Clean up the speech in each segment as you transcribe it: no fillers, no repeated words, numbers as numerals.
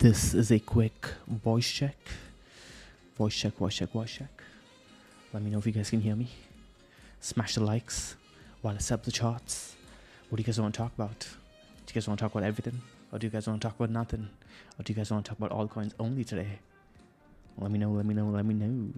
This is a quick voice check. Voice check, voice check, voice check. Let me know if you guys can hear me. Smash the likes while I set up the charts. What do you guys want to talk about? Do you guys want to talk about everything? Or do you guys want to talk about nothing? Or do you guys want to talk about altcoins only today? Let me know, let me know, let me know.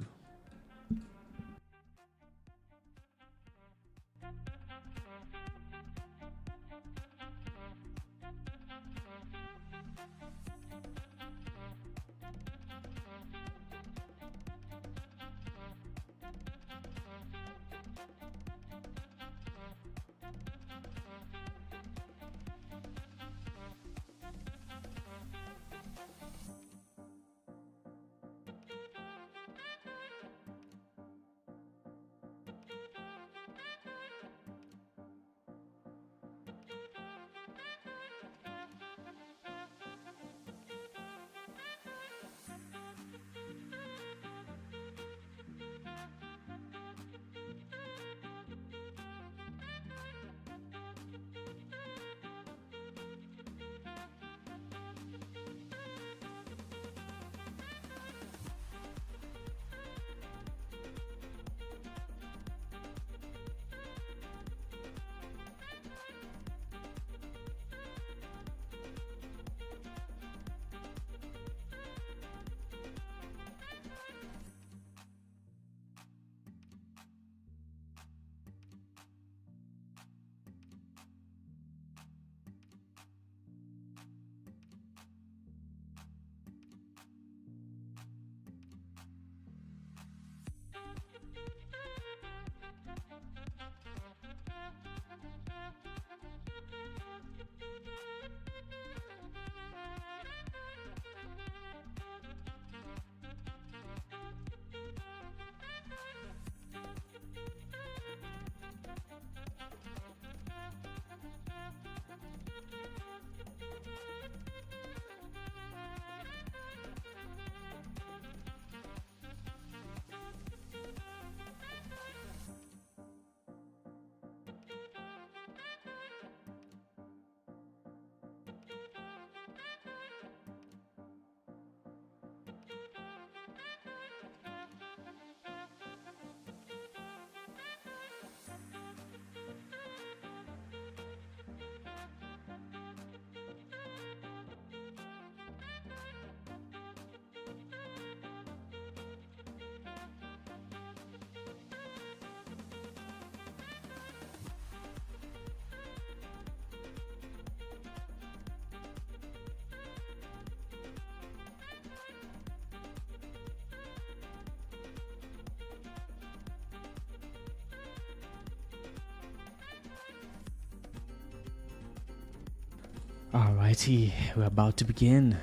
Alrighty, we're about to begin.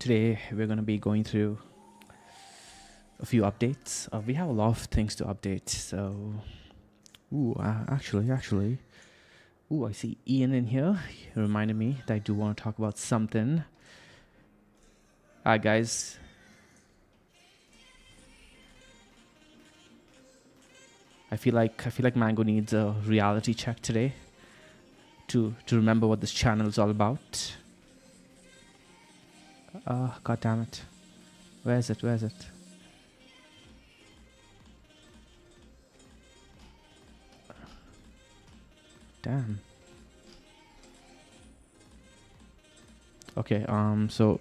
Today we're going to be going through a few updates. We have a lot of things to update. So, actually, I see Ian in here. He reminded me that I do want to talk about something. Alright, guys. I feel like Mango needs a reality check today to remember what this channel is all about. God damn it! Where is it? Where is it? Damn. Okay, so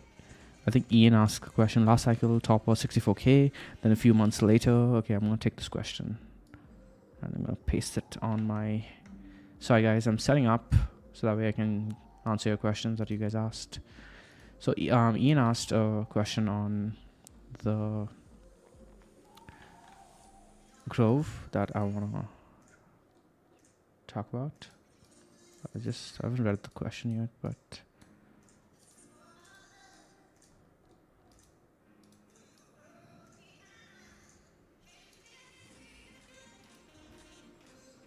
I think Ian asked a question. Last cycle top was 64k, then a few months later. Okay, I'm gonna take this question and I'm gonna paste it on my... Sorry guys, I'm setting up so that way I can answer your questions that you guys asked. So Ian asked a question on the Grove that I wanna talk about. I haven't read the question yet, but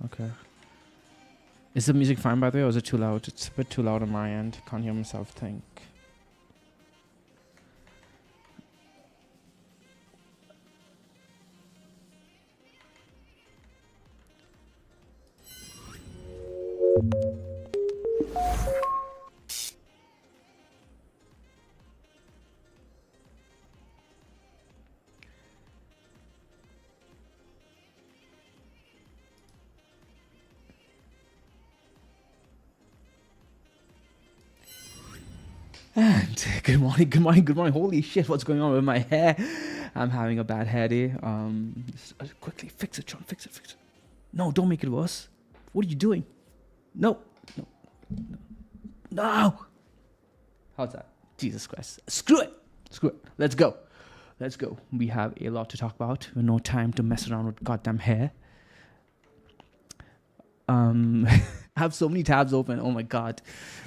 Okay. Is the music fine, by the way, or is it too loud? It's a bit too loud on my end. Can't hear myself think. And good morning, good morning, good morning. Holy shit, what's going on with my hair? I'm having a bad hair day. Quickly fix it, Shawn. Fix it, fix it. No, don't make it worse. What are you doing? No, no, no. How's that? Jesus Christ. Screw it. Screw it. Let's go. Let's go. We have a lot to talk about. No time to mess around with goddamn hair. I have so many tabs open. Oh my god.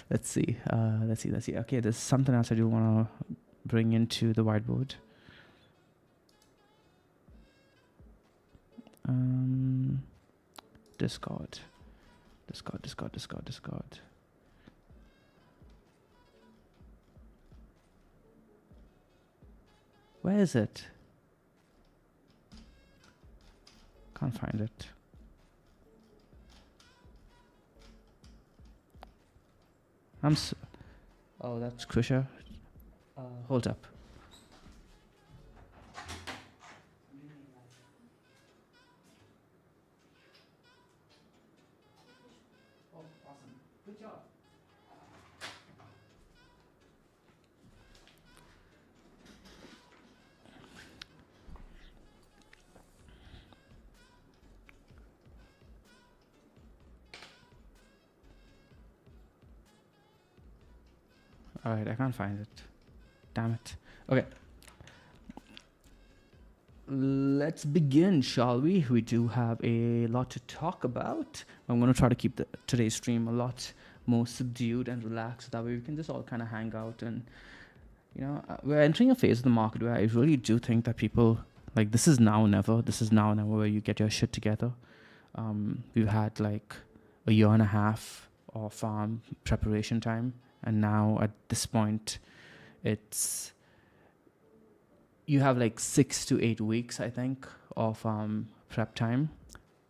Let's see. Let's see. Okay, there's something else I do want to bring into the whiteboard. Discord. Where is it? Can't find it. Oh, that's Krisha. Hold up. Oh, awesome. Good job. All right, I can't find it. Damn it. Okay. Let's begin, shall we? We do have a lot to talk about. I'm going to try to keep today's stream a lot more subdued and relaxed. That way we can just all kind of hang out. And, you know, we're entering a phase of the market where I really do think that people, like, this is now or never. This is now or never where you get your shit together. We've had, like, a year and a half of preparation time. And now at this point, you have like 6 to 8 weeks, I think, of prep time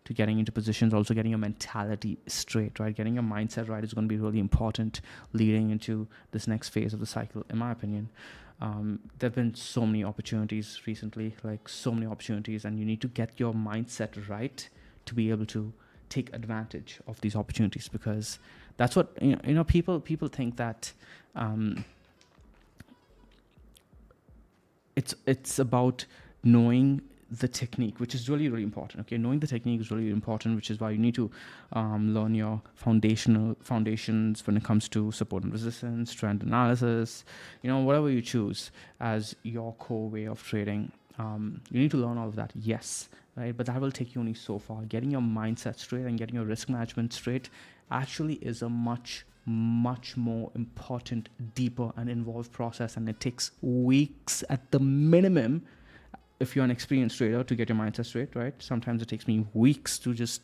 to getting into positions, also getting your mentality straight, right? Getting your mindset right is going to be really important leading into this next phase of the cycle, in my opinion. There have been so many opportunities recently, like so many opportunities, and you need to get your mindset right to be able to take advantage of these opportunities, because that's what people think that it's about knowing the technique, which is really, really important. Okay, knowing the technique is really important, which is why you need to learn your foundations when it comes to support and resistance, trend analysis, whatever you choose as your core way of trading. You need to learn all of that, yes, right? But that will take you only so far. Getting your mindset straight and getting your risk management straight actually is a much more important, deeper and involved process, and it takes weeks at the minimum if you're an experienced trader to get your mindset straight, right? Sometimes it takes me weeks to just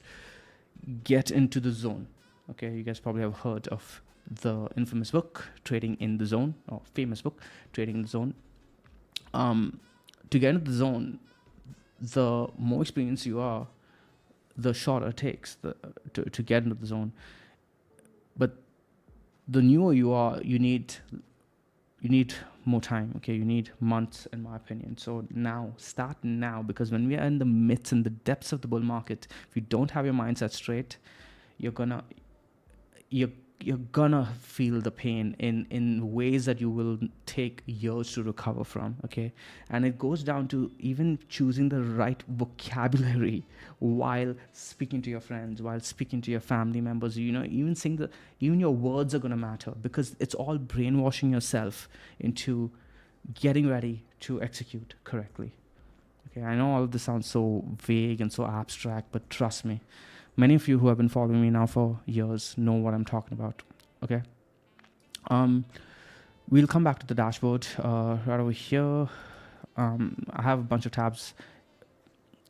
get into the zone. Okay, you guys probably have heard of the infamous book Trading in the Zone, or famous book Trading in the Zone. To get into the zone, the more experienced you are, the shorter it takes to get into the zone. But the newer you are, you need more time. Okay, you need months, in my opinion. So start now, because when we are in the depths of the bull market, if you don't have your mindset straight, you're gonna feel the pain in ways that you will take years to recover from. Okay, and it goes down to even choosing the right vocabulary while speaking to your friends, while speaking to your family members. Even your words are going to matter, because it's all brainwashing yourself into getting ready to execute correctly. Okay, I know all of this sounds so vague and so abstract, but trust me, many of you who have been following me now for years know what I'm talking about. Okay. We'll come back to the dashboard right over here. I have a bunch of tabs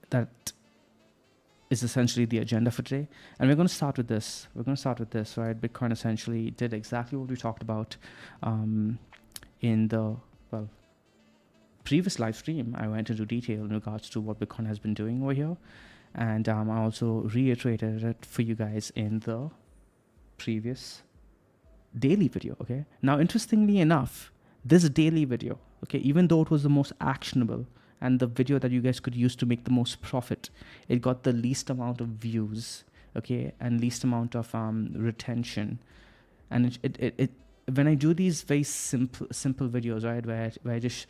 that is essentially the agenda for today. And we're going to start with this. Right? Bitcoin essentially did exactly what we talked about in the, well, previous live stream. I went into detail in regards to what Bitcoin has been doing over here. And I also reiterated it for you guys in the previous daily video, okay? Now, interestingly enough, this daily video, okay, even though it was the most actionable and the video that you guys could use to make the most profit, it got the least amount of views, okay, and least amount of retention. And it when I do these very simple videos, right, where I just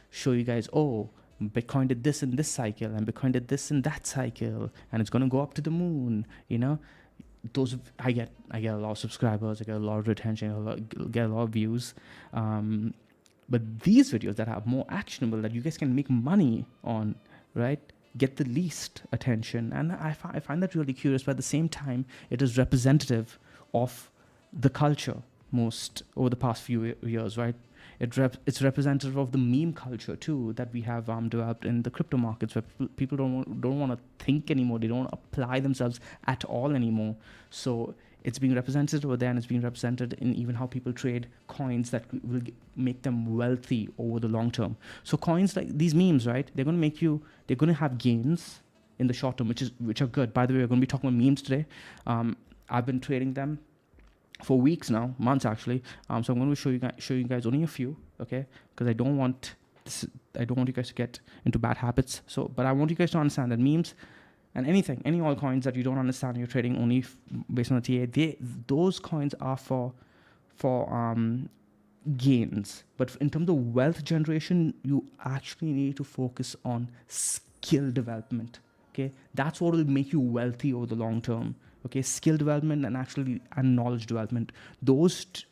show you guys, oh, Bitcoin did this in this cycle and Bitcoin did this in that cycle and it's going to go up to the moon, you know, those I get a lot of subscribers, I get a lot of retention, get a lot of views. But these videos that are more actionable, that you guys can make money on, right, get the least attention. And I find that really curious, but at the same time, it is representative of the culture most over the past few years, right? It's representative of the meme culture too that we have developed in the crypto markets, where people don't want to think anymore. They don't apply themselves at all anymore. So it's being represented over there, and it's being represented in even how people trade coins that will make them wealthy over the long term. So coins like these memes, right? They're going to have gains in the short term, which are good. By the way, we're going to be talking about memes today. I've been trading them for weeks now, months actually. So I'm going to show you guys only a few, okay? Because I don't want you guys to get into bad habits. So, but I want you guys to understand that memes and any altcoins that you don't understand, you're trading only based on the TA. Those coins are for gains. But in terms of wealth generation, you actually need to focus on skill development. Okay, that's what will make you wealthy over the long term. Okay, skill development and knowledge development. You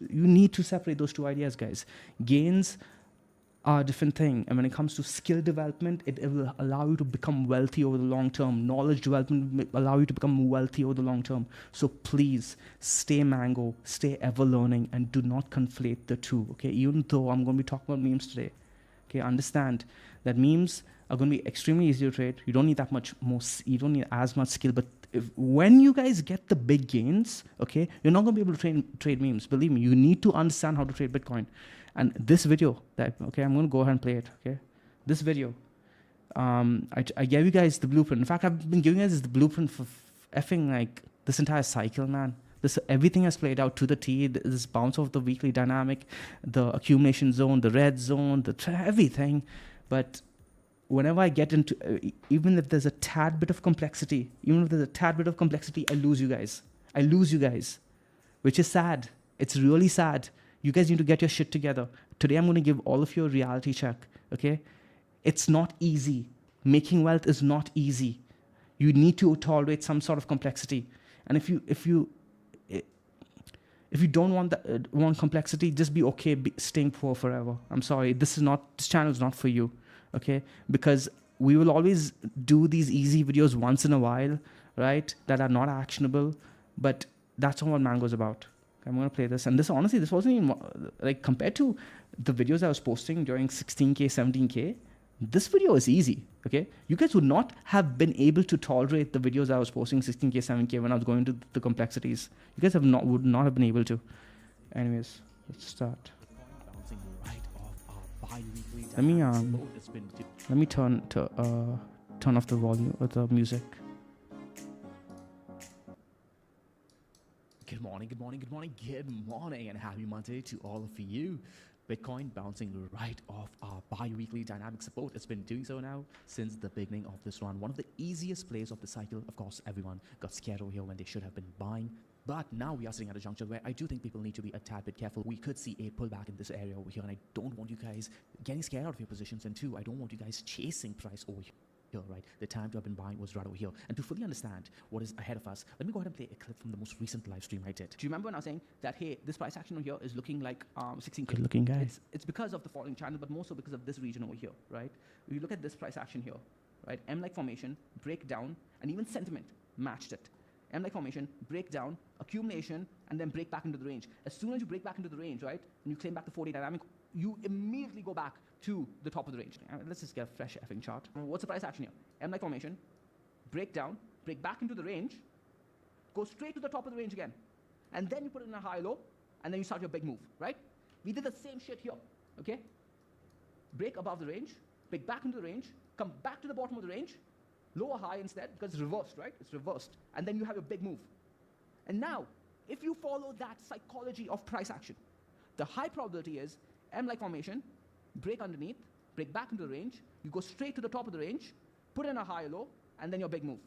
need to separate those two ideas, guys. Gains are a different thing, and when it comes to skill development, it will allow you to become wealthy over the long term. Knowledge development will allow you to become wealthy over the long term. So please stay mango, stay ever learning, and do not conflate the two. Okay, even though I'm going to be talking about memes today, okay, understand that memes are going to be extremely easy to trade. You don't need that much more. You don't need as much skill. But when you guys get the big gains, okay, you're not going to be able to trade memes. Believe me, you need to understand how to trade Bitcoin. And this video, I'm going to go ahead and play it. Okay, this video, I gave you guys the blueprint. In fact, I've been giving you guys the blueprint for effing like this entire cycle, man. Everything has played out to the T. This bounce of the weekly dynamic, the accumulation zone, the red zone, everything. But whenever I get into, even if there's a tad bit of complexity, I lose you guys, which is sad. It's really sad. You guys need to get your shit together. Today, I'm going to give all of you a reality check, okay? It's not easy. Making wealth is not easy. You need to tolerate some sort of complexity. And if you don't want complexity, just be okay staying poor forever. I'm sorry. This channel is not for you. Okay, because we will always do these easy videos once in a while, right, that are not actionable, but that's not what Mango's about. I'm going to play this, and this wasn't even, like, compared to the videos I was posting during 16K, 17K, this video is easy, okay? You guys would not have been able to tolerate the videos I was posting 16K, 7K when I was going to the complexities. You guys would not have been able to. Anyways, let's start. Let me turn off the volume of the music. Good morning, and happy Monday to all of you. Bitcoin bouncing right off our bi-weekly dynamic support. It's been doing so now since the beginning of this run. One of the easiest plays of the cycle. Of course, everyone got scared over here when they should have been buying. But now we are sitting at a juncture where I do think people need to be a tad bit careful. We could see a pullback in this area over here, and I don't want you guys getting scared out of your positions. And two, I don't want you guys chasing price over here. Right? The time to have been buying was right over here. And to fully understand what is ahead of us, let me go ahead and play a clip from the most recent live stream I did. Do you remember when I was saying that, hey, this price action over here is looking like 16K? Good looking guy. It's because of the falling channel, but more so because of this region over here, right? If you look at this price action here, right? M-like formation, breakdown, and even sentiment matched it. M-like formation, breakdown, accumulation, and then break back into the range. As soon as you break back into the range, right, and you claim back the 4-day dynamic, you immediately go back to the top of the range. Let's just get a fresh effing chart. What's the price action here? M-like formation, breakdown, break back into the range, go straight to the top of the range again. And then you put it in a high low, and then you start your big move, right? We did the same shit here, okay? Break above the range, break back into the range, come back to the bottom of the range, lower high instead, because it's reversed, right? It's reversed. And then you have a big move. And now, if you follow that psychology of price action, the high probability is M-like formation, break underneath, break back into the range, you go straight to the top of the range, put in a high low, and then your big move.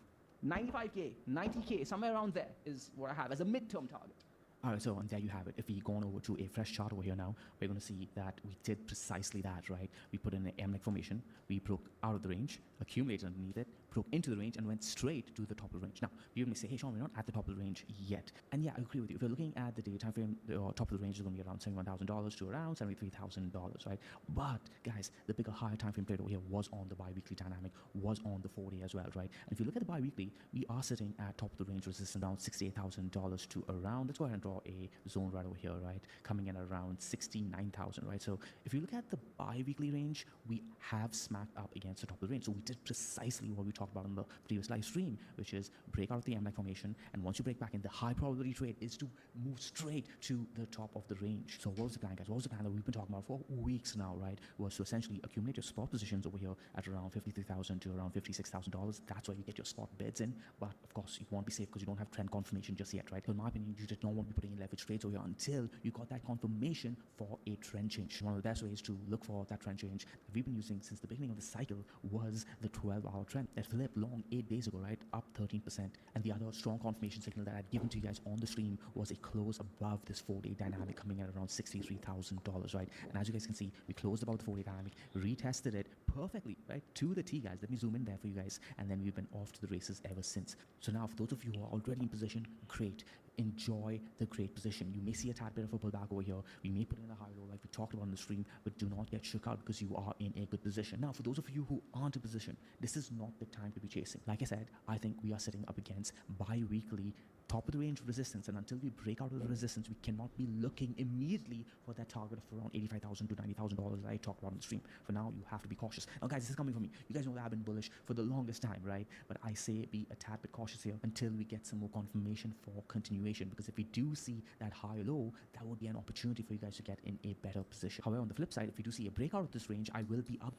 95K, 90K, somewhere around there is what I have as a midterm target. All right, so and there you have it. If we go on over to a fresh chart over here now, we're going to see that we did precisely that, right? We put in an M-like formation, we broke out of the range, accumulated underneath it, broke into the range, and went straight to the top of the range. Now, you may say, hey, Shawn, we're not at the top of the range yet. And yeah, I agree with you. If you're looking at the day time frame, the top of the range is going to be around $71,000 to around $73,000, right? But, guys, the bigger, higher time frame trade over here was on the bi-weekly dynamic, was on the 4-day as well, right? And if you look at the bi-weekly, we are sitting at top of the range resistance around $68,000 to around, let's go ahead and draw a zone right over here, right? Coming in around 69,000, right? So if you look at the bi-weekly range, we have smacked up against the top of the range. So we did precisely what we talked about in the previous live stream, which is break out of the M-like formation, and once you break back in, the high probability trade is to move straight to the top of the range. So what was the plan, guys? What was the plan that we've been talking about for weeks now, right? Was to essentially accumulate your spot positions over here at around $53,000 to around $56,000. That's where you get your spot bids in. But of course, you won't be safe because you don't have trend confirmation just yet, right? So in my opinion, you did not want to be putting in leverage trades over here until you got that confirmation for a trend change. One of the best ways to look for that trend change that we've been using since the beginning of the cycle was the 12-hour trend that flipped long 8 days ago, right? Up 13%. And the other strong confirmation signal that I'd given to you guys on the stream was a close above this 4-day dynamic coming at around $63,000, right? And as you guys can see, we closed above the 4-day dynamic, retested it perfectly, right? To the T, guys. Let me zoom in there for you guys. And then we've been off to the races ever since. So now, for those of you who are already in position, great. Enjoy the great position. You may see a tad bit of a pullback over here. We may put in a high low like we talked about in the stream, but do not get shook out because you are in a good position. Now, for those of you who aren't in position, this is not the time to be chasing. Like I said, I think we are sitting up against bi-weekly top of the range resistance, and until we break out of the resistance, we cannot be looking immediately for that target of around $85,000 to $90,000 that I talked about in the stream. For now, you have to be cautious. Now, guys, this is coming from me. You guys know that I've been bullish for the longest time, right? But I say be a tad bit cautious here until we get some more confirmation for continuation, because if we do see that high low, that would be an opportunity for you guys to get in a better position. However, on the flip side, if we do see a breakout of this range, I will be up.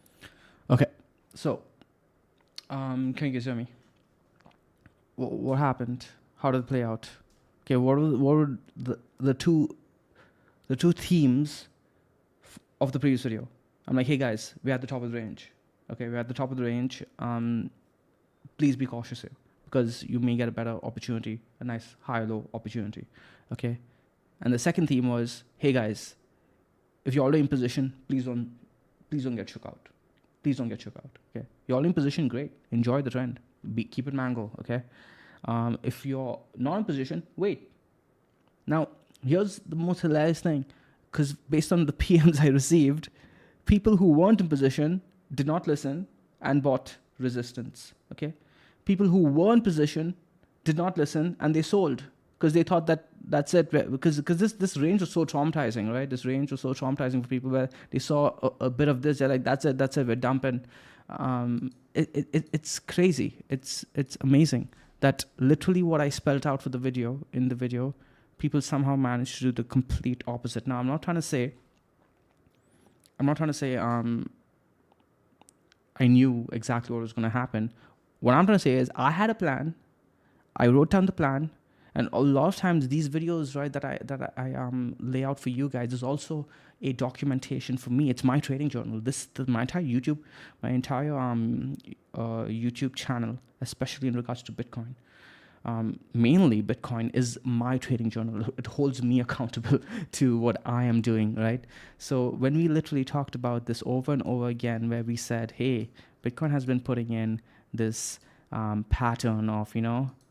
Okay, so can you guys hear me? What happened? How did it play out? Okay, what were the two themes of the previous video? I'm like, hey guys, we're at the top of the range. Okay, we're at the top of the range. Please be cautious here because you may get a better opportunity, a nice high-low opportunity. Okay, and the second theme was, hey guys, if you're already in position, please don't get shook out. Please don't get shook out. Okay, you're already in position, great. Enjoy the trend. Keep it mango. Okay. If you're not in position, wait. Now, here's the most hilarious thing, because based on the PMs I received, people who weren't in position did not listen and bought resistance. Okay, people who were in position did not listen and they sold because they thought that that's it. Because this range was so traumatizing, right? This range was so traumatizing for people where they saw a bit of this, they're like, that's it, we're dumping. It's crazy. It's amazing that literally what I spelled out for the video, in the video, people somehow managed to do the complete opposite. Now, I'm not trying to say I knew exactly what was going to happen. What I'm trying to say is I had a plan. I wrote down the plan. And a lot of times these videos, right, that I lay out for you guys is also a documentation for me. It's my trading journal. My entire YouTube channel, especially in regards to Bitcoin, mainly Bitcoin, is my trading journal. It holds me accountable to what I am doing, right? So when we literally talked about this over and over again, where we said, hey, Bitcoin has been putting in this pattern of,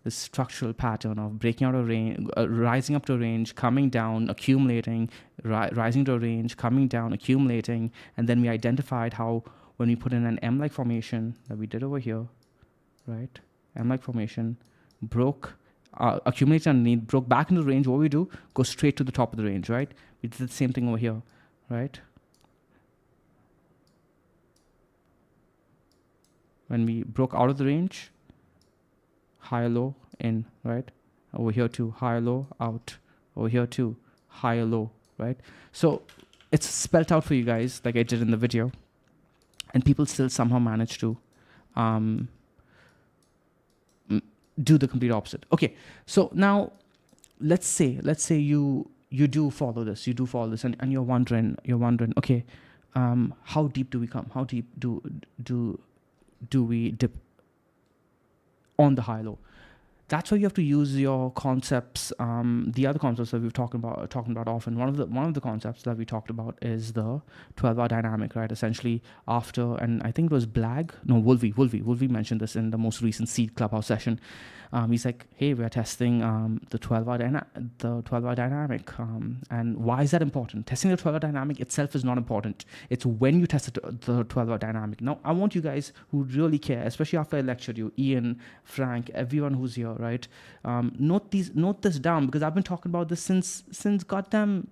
this structural pattern of breaking out a range, rising up to a range, coming down, accumulating, rising to a range, coming down, accumulating, and then we identified how when we put in an M-like formation that we did over here, right? M-like formation, broke, accumulated underneath, broke back into the range. What we do? Go straight to the top of the range, right? We did the same thing over here, right? When we broke out of the range, higher low, in, right? Over here too, higher low, out. Over here too, higher low, right? So it's spelled out for you guys like I did in the video, and people still somehow manage to do the complete opposite. Okay, so now let's say you do follow this, and you're wondering, okay, how deep do we come? How deep do we dip on the high low? That's where you have to use your concepts. The other concepts that we've talking about often. One of the concepts that we talked about is the 12-hour dynamic, right? Essentially, after, and I think it was Wolvie mentioned this in the most recent Seed Clubhouse session. He's like, hey, we're testing the 12-hour dynamic, and why is that important? Testing the 12-hour dynamic itself is not important. It's when you test the 12-hour dynamic. Now, I want you guys who really care, especially after I lectured you, Ian, Frank, everyone who's here, right? Note this down, because I've been talking about this since goddamn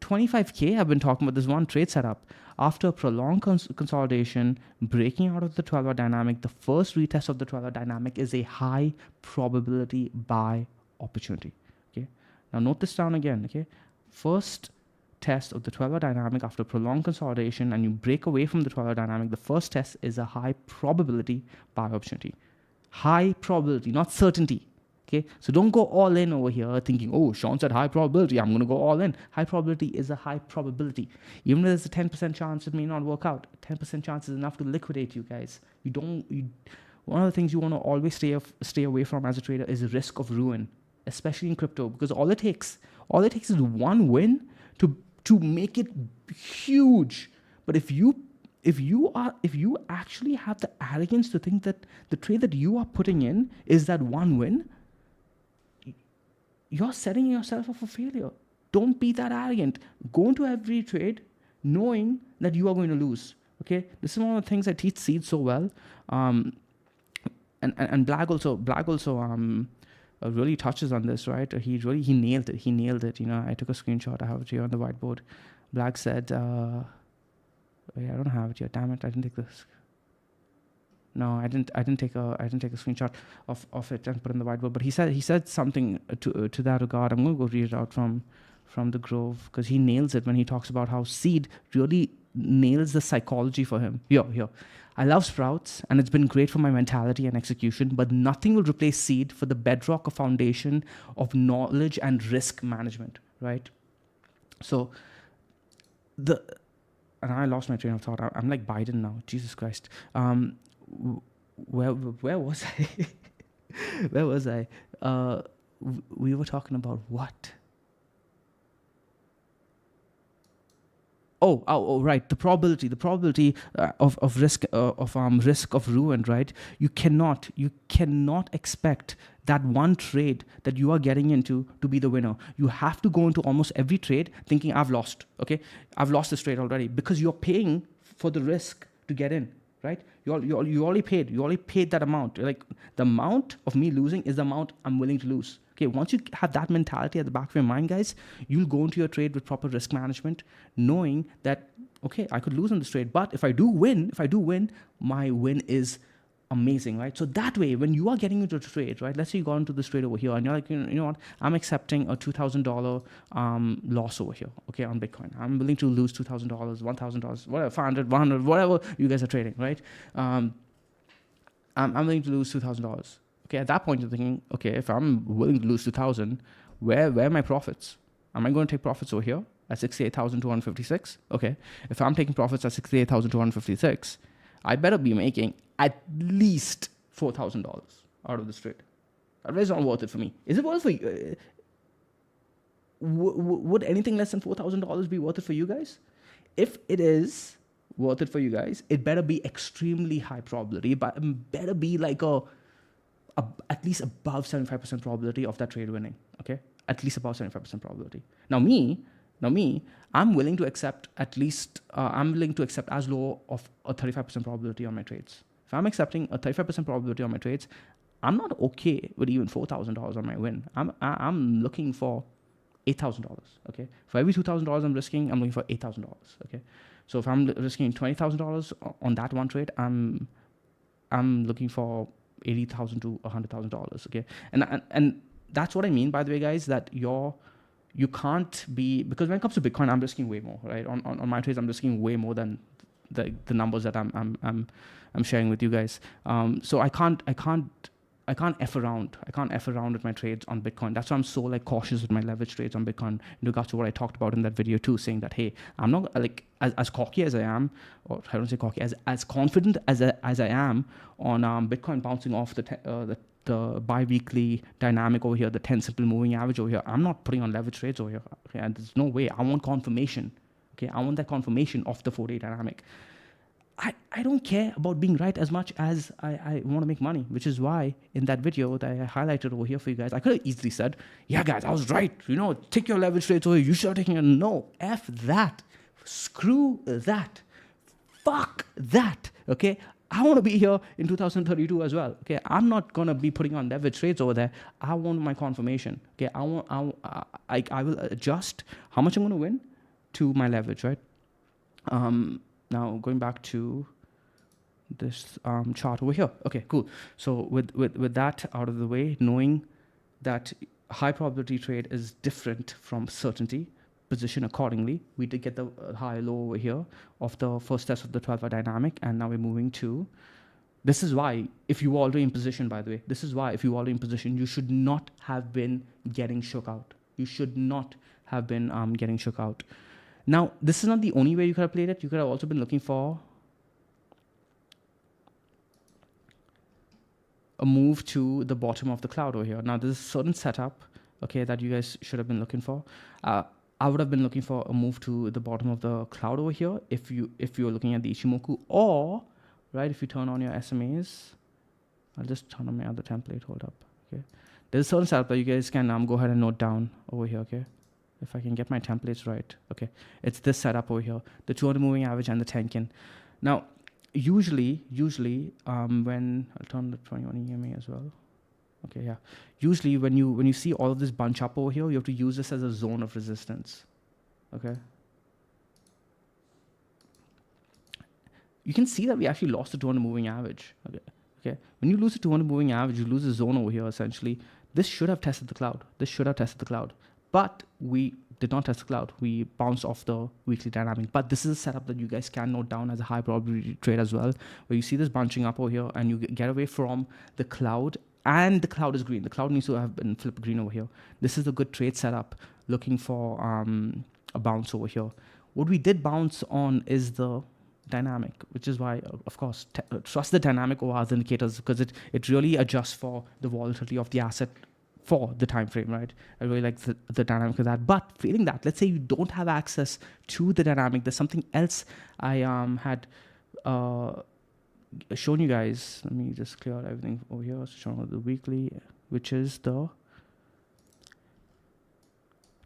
25K. I've been talking about this one trade setup. After prolonged consolidation, breaking out of the 12-hour dynamic, the first retest of the 12-hour dynamic is a high probability buy opportunity. Okay. Now note this down again. Okay. First test of the 12-hour dynamic after prolonged consolidation, and you break away from the 12-hour dynamic, the first test is a high probability buy opportunity. High probability, not certainty. Okay, so don't go all in over here thinking, oh, Shawn said high probability, I'm going to go all in. High probability is a high probability. Even if there's a 10% chance it may not work out, 10% chance is enough to liquidate you guys. One of the things you want to always stay away from as a trader is risk of ruin, especially in crypto, because all it takes is one win to make it huge. But if you actually have the arrogance to think that the trade that you are putting in is that one win, you're setting yourself up for failure. Don't be that arrogant. Go into every trade knowing that you are going to lose. Okay, this is one of the things I teach Seed so well. And Blag also really touches on this, right? He nailed it. You know, I took a screenshot. I have it here on the whiteboard. Blag said, wait, I don't have it here. Damn it! I didn't take this. No, I didn't take a screenshot of it and put it in the whiteboard. But he said something to that regard. I'm going to go read it out from the Grove, because he nails it when he talks about how Seed really nails the psychology for him. Here. I love Sprouts, and it's been great for my mentality and execution, but nothing will replace Seed for the bedrock or foundation of knowledge and risk management, right? So and I lost my train of thought. I'm like Biden now. Jesus Christ. Where was I? Where was I? We were talking about what? Oh, right. The probability of risk risk of ruin, right? You cannot expect that one trade that you are getting into to be the winner. You have to go into almost every trade thinking, I've lost. Okay, I've lost this trade already, because you're paying for the risk to get in, right? You already paid that amount. Like, the amount of me losing is the amount I'm willing to lose. Okay, once you have that mentality at the back of your mind, guys, you'll go into your trade with proper risk management, knowing that, okay, I could lose in this trade, but if I do win, my win is amazing, right? So that way, when you are getting into a trade, right, let's say you got into this trade over here, and you're like, you know what, I'm accepting a $2,000 loss over here, okay, on Bitcoin. I'm willing to lose $2,000, $1,000, whatever, 500, 100, whatever you guys are trading, right? I'm willing to lose $2,000. Okay, at that point you're thinking, okay, if I'm willing to lose 2,000, where are my profits? Am I going to take profits over here at 68,256? Okay, if I'm taking profits at 68,256, I better be making at least $4,000 out of this trade. Otherwise, it's not worth it for me. Is it worth it for you? Would anything less than $4,000 be worth it for you guys? If it is worth it for you guys, it better be extremely high probability, but it better be like at least above 75% probability of that trade winning. Okay, at least above 75% probability. Now me, I'm willing to accept as low of a 35% probability on my trades. If I'm accepting a 35% probability on my trades, I'm not okay with even $4,000 on my win. I'm looking for $8,000. Okay, for every $2,000 I'm risking, I'm looking for $8,000. Okay, so if I'm risking $20,000 on that one trade, I'm looking for $80,000 to $100,000. Okay, and that's what I mean, by the way, guys, that you can't be, because when it comes to Bitcoin, I'm risking way more, right? On my trades, I'm risking way more than the numbers that I'm sharing with you guys. So I can't F around. I can't F around with my trades on Bitcoin. That's why I'm so like cautious with my leverage trades on Bitcoin in regards to what I talked about in that video too, saying that, hey, I'm not like as cocky as I am, or I don't say cocky, as confident as I am on Bitcoin bouncing off the bi-weekly dynamic over here, the 10 simple moving average over here. I'm not putting on leverage trades over here. Okay, and there's no way. I want confirmation. Okay, I want that confirmation of the 4-day dynamic. I don't care about being right as much as I want to make money, which is why in that video that I highlighted over here for you guys, I could have easily said, yeah, guys, I was right. Take your leverage trades over here. You should have taken it. No, F that. Screw that. Fuck that. Okay, I want to be here in 2032 as well. Okay, I'm not going to be putting on leverage trades over there. I want my confirmation. Okay, I will adjust how much I'm going to win to my leverage, right? Now going back to this chart over here. Okay, cool. So with that out of the way, knowing that high probability trade is different from certainty, position accordingly. We did get the high low over here of the first test of the 12-hour dynamic, and now we're moving to. This is why, if you were already in position, by the way, this is why if you were already in position, you should not have been getting shook out. You should not have been getting shook out. Now, this is not the only way you could have played it. You could have also been looking for a move to the bottom of the cloud over here. Now, there's a certain setup, okay, that you guys should have been looking for. I would have been looking for a move to the bottom of the cloud over here if you were looking at the Ichimoku, or right, if you turn on your SMAs. I'll just turn on my other template. Hold up. Okay, there's a certain setup that you guys can go ahead and note down over here. Okay, if I can get my templates right. Okay, it's this setup over here, the 200 moving average and the Tenkin. Now, usually when I'll turn the 21 EMA as well. Okay, yeah. Usually when you see all of this bunch up over here, you have to use this as a zone of resistance. Okay. You can see that we actually lost the 200 moving average. Okay. Okay. When you lose the 200 moving average, you lose the zone over here essentially. This should have tested the cloud. This should have tested the cloud. But we did not test the cloud. We bounced off the weekly dynamic. But this is a setup that you guys can note down as a high probability trade as well, where you see this bunching up over here and you get away from the cloud. And the cloud is green. The cloud needs to have been flipped green over here. This is a good trade setup, looking for a bounce over here. What we did bounce on is the dynamic, which is why, of course, trust the dynamic over other indicators, because it really adjusts for the volatility of the asset for the time frame, right? I really like the dynamic of that. But failing that, let's say you don't have access to the dynamic. There's something else I had shown you guys. Let me just clear out everything over here. So showing the weekly, which is the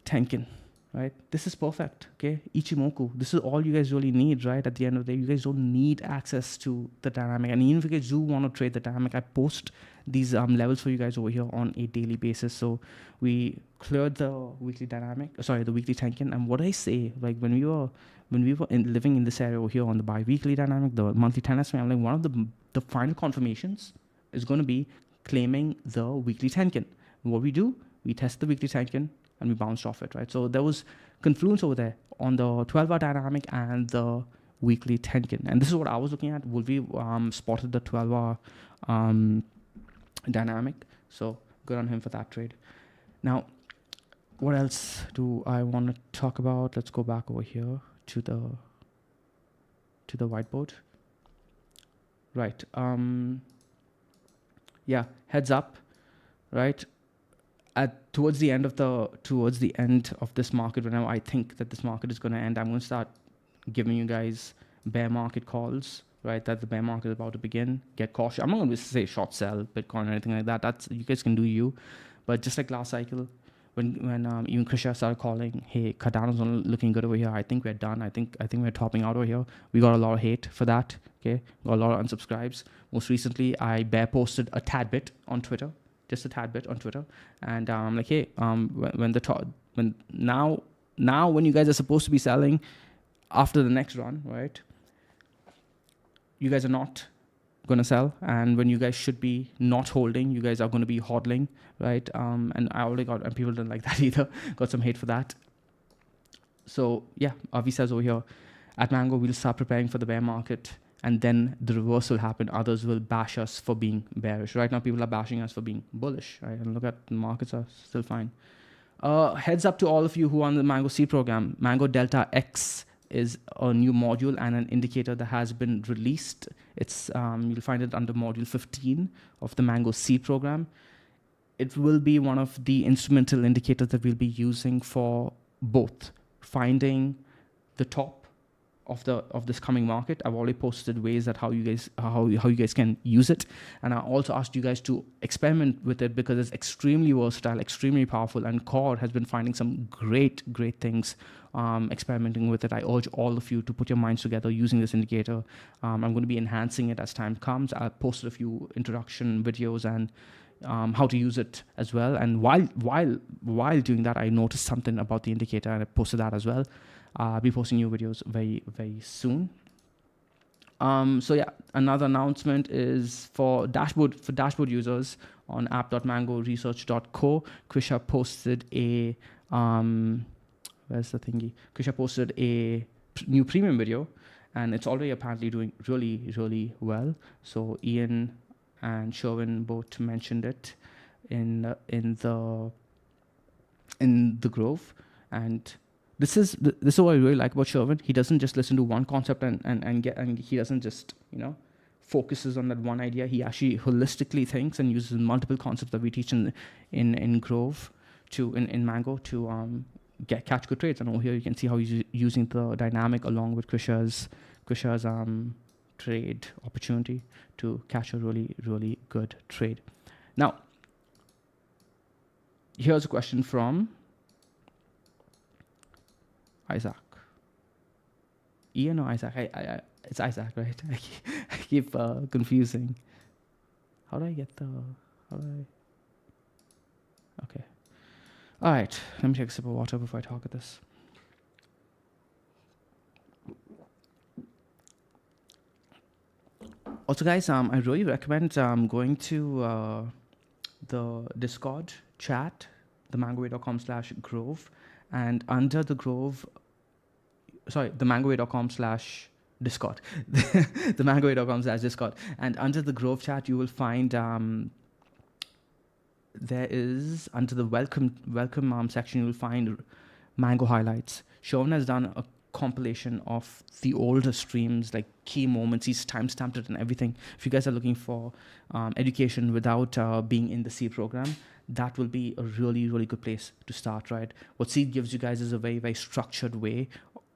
Tenkin, right? This is perfect. Okay, Ichimoku. This is all you guys really need, right? At the end of the day, you guys don't need access to the dynamic. And even if you guys do want to trade the dynamic, I post these levels for you guys over here on a daily basis. So we cleared the weekly dynamic, the weekly Tenkin. And what I say, like when we were living in this area over here on the bi-weekly dynamic, the monthly 10 SMA, I'm like, one of the final confirmations is going to be claiming the weekly Tenkin. And what we do, we test the weekly Tenkin and we bounced off it, right? So there was confluence over there on the 12-hour dynamic and the weekly Tenkin. And this is what I was looking at. Wolvie spotted the 12-hour dynamic. So good on him for that trade. Now, what else do I want to talk about? Let's go back over here to the whiteboard. Right. Yeah, heads up, right? Towards the end of this market, whenever I think that this market is going to end, I'm going to start giving you guys bear market calls, right? That the bear market is about to begin. Get cautious. I'm not going to say short sell Bitcoin or anything like that. That's, you guys can do you. But just like last cycle, when even Krisha started calling, hey, Cardano's not looking good over here. I think we're done. I think we're topping out over here. We got a lot of hate for that. Okay, got a lot of unsubscribes. Most recently, I bear posted a tad bit on Twitter. Just a tad bit on Twitter, and I'm like, hey, when you guys are supposed to be selling after the next run, right? You guys are not gonna sell, and when you guys should be not holding, you guys are gonna be hodling, right? And I already got, and people didn't like that either. Got some hate for that. So yeah, Avi says over here, at Mango, we'll start preparing for the bear market, and then the reverse will happen. Others will bash us for being bearish. Right now, people are bashing us for being bullish, right? And look at the markets are still fine. Heads up to all of you who are on the Mango C program. Mango Delta X is a new module and an indicator that has been released. It's you'll find it under module 15 of the Mango C program. It will be one of the instrumental indicators that we'll be using for both finding the top of this coming market. I've already posted ways that how you guys can use it, and I also asked you guys to experiment with it because it's extremely versatile, extremely powerful, and Core has been finding some great things experimenting with it. I urge all of you to put your minds together using this indicator. I'm going to be enhancing it as time comes. I posted a few introduction videos and how to use it as well. And while doing that, I noticed something about the indicator and I posted that as well. I'll be posting new videos very soon. So yeah, another announcement is for dashboard users on app.mangoresearch.co. Krisha posted a where's the thingy? Krisha posted a new premium video, and it's already apparently doing really well. So Ian and Shawn both mentioned it in the Grove, and this is what I really like about Shawn. He doesn't just listen to one concept and he doesn't just focuses on that one idea. He actually holistically thinks and uses multiple concepts that we teach in Grove in Mango to catch good trades. And over here you can see how he's using the dynamic along with Krisha's trade opportunity to catch a really good trade. Now, here's a question from Isaac. Ian or Isaac? It's Isaac, right? I keep confusing. How do I get okay. All right, let me take a sip of water before I talk at this. Also, guys, I really recommend going to the Discord chat, themangoway.com/grove, and under the Grove, sorry, themangoway.com/Discord, themangoway.com/Discord, and under the Grove chat, you will find there is under the welcome section, you will find Mango highlights. Shawn has done a compilation of the older streams, like key moments. He's timestamped it and everything. If you guys are looking for education without being in the C program, that will be a really good place to start, right? What C gives you guys is a very structured way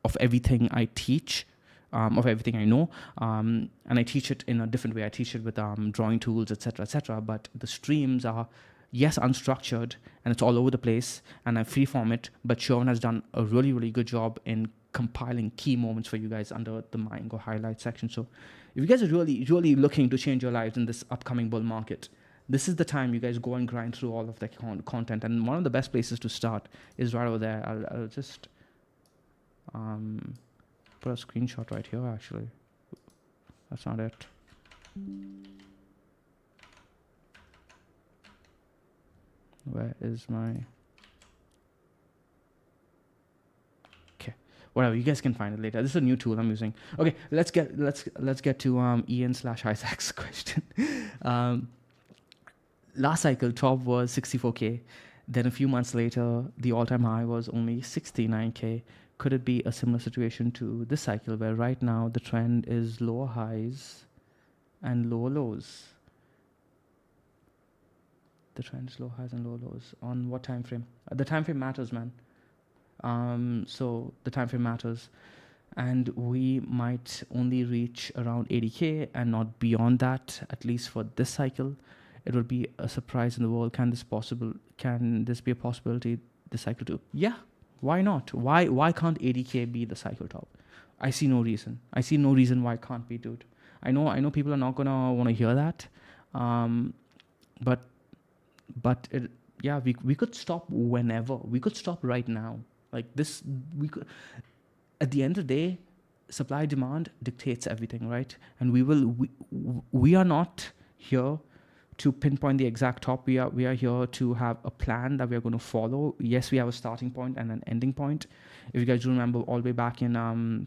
of everything I teach, of everything I know, and I teach it in a different way. I teach it with drawing tools, etc. But the streams are, yes, unstructured, and it's all over the place, and I freeform it, but Shawn has done a really good job in compiling key moments for you guys under the Mango highlight section. So if you guys are really looking to change your lives in this upcoming bull market, this is the time you guys go and grind through all of the content. And one of the best places to start is right over there. I'll just put a screenshot right here, actually. That's not it. Where is my... Okay, whatever, you guys can find it later. This is a new tool I'm using. Okay, let's get to Ian/Isaac's question. Last cycle, top was 64K. Then a few months later, the all-time high was only 69K. Could it be a similar situation to this cycle, where right now the trend is lower highs and lower lows? The trend is low highs and low lows. On what time frame? The time frame matters, man. So the time frame matters, and we might only reach around 80K and not beyond that, at least for this cycle. It would be a surprise in the world. Can this be a possibility this cycle too? Yeah, why not? Why can't 80K be the cycle top? I see no reason. Why it can't be, dude. I know people are not gonna want to hear that, but it, yeah, we could stop whenever. We could stop right now. Like this, we could. At the end of the day, supply demand dictates everything, right? And we are not here to pinpoint the exact top. We are here to have a plan that we are going to follow. Yes, we have a starting point and an ending point. If you guys remember, all the way back in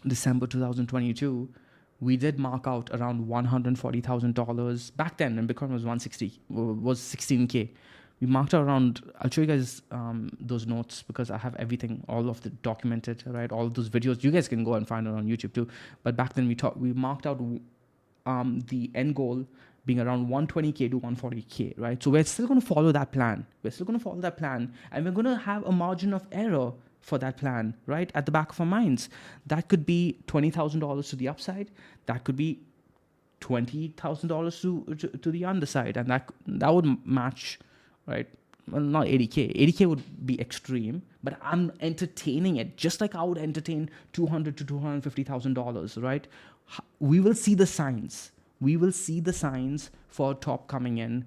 December 2022, we did mark out around $140,000 back then, and Bitcoin was 16K. We marked out around. I'll show you guys those notes because I have everything, all of the documented, right? All of those videos. You guys can go and find it on YouTube too. But back then we marked out the end goal being around 120K to 140K, right? So we're still going to follow that plan. And we're going to have a margin of error for that plan, right? At the back of our minds. That could be $20,000 to the upside. That could be $20,000 to the underside. And that would match, right? Well, not 80K. 80K would be extreme, but I'm entertaining it just like I would entertain $200,000 to $250,000, right? We will see the signs. For top coming in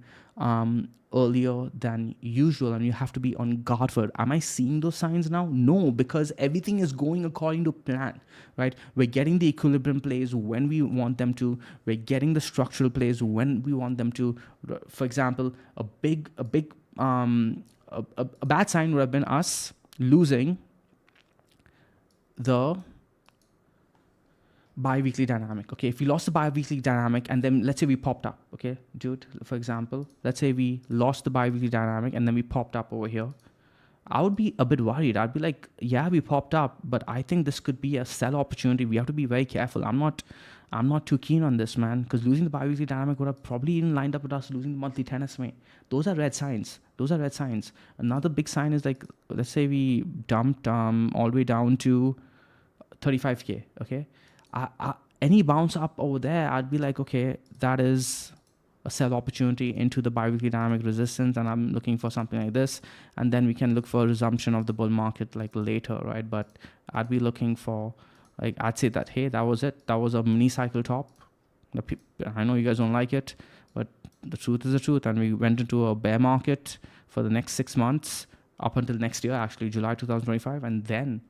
earlier than usual, and you have to be on guard for it. Am I seeing those signs now? No, because everything is going according to plan, right? We're getting the equilibrium plays when we want them to. We're getting the structural plays when we want them to. For example, a bad sign would have been us losing the bi-weekly dynamic. Okay, if we lost the bi-weekly dynamic and then let's say we popped up, okay, dude, for example, let's say we lost the bi-weekly dynamic and then we popped up over here, I would be a bit worried. I'd be like, yeah, we popped up, but I think this could be a sell opportunity. We have to be very careful. I'm not too keen on this, man, because losing the bi-weekly dynamic would have probably even lined up with us losing the monthly 10 SMA. Those are red signs. Another big sign is like, let's say we dumped all the way down to 35K, okay? Any bounce up over there, I'd be like, okay, that is a sell opportunity into the bi-weekly dynamic resistance, and I'm looking for something like this, and then we can look for a resumption of the bull market like later, right? But I'd be looking for, like, I'd say that, hey, that was it. That was a mini cycle top. I know you guys don't like it, but the truth is the truth, and we went into a bear market for the next 6 months up until next year, actually July 2025, and then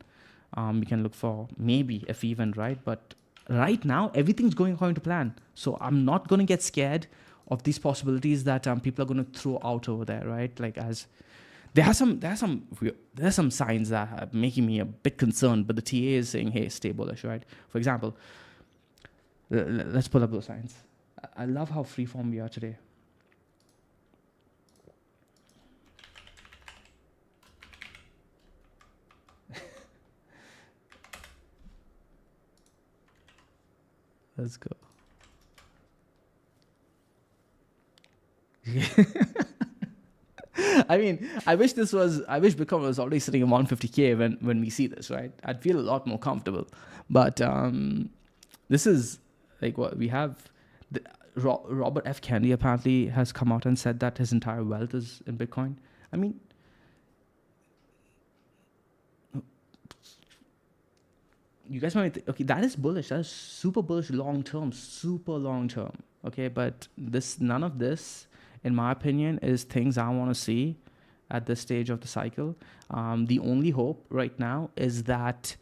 we can look for maybe a fee event, right? But right now, everything's going according to plan. So I'm not going to get scared of these possibilities that people are going to throw out over there, right? Like, as there's some signs that are making me a bit concerned, but the TA is saying, hey, stay bullish, right? For example, let's pull up those signs. I love how freeform we are today. Let's go. I mean, I wish Bitcoin was already sitting at 150K when we see this, right? I'd feel a lot more comfortable. But this is like what we have. Robert F. Kennedy apparently has come out and said that his entire wealth is in Bitcoin. I mean, you guys might think, okay, that is bullish. That is super bullish super long term. Okay, but none of this, in my opinion, is things I want to see at this stage of the cycle. The only hope right now is that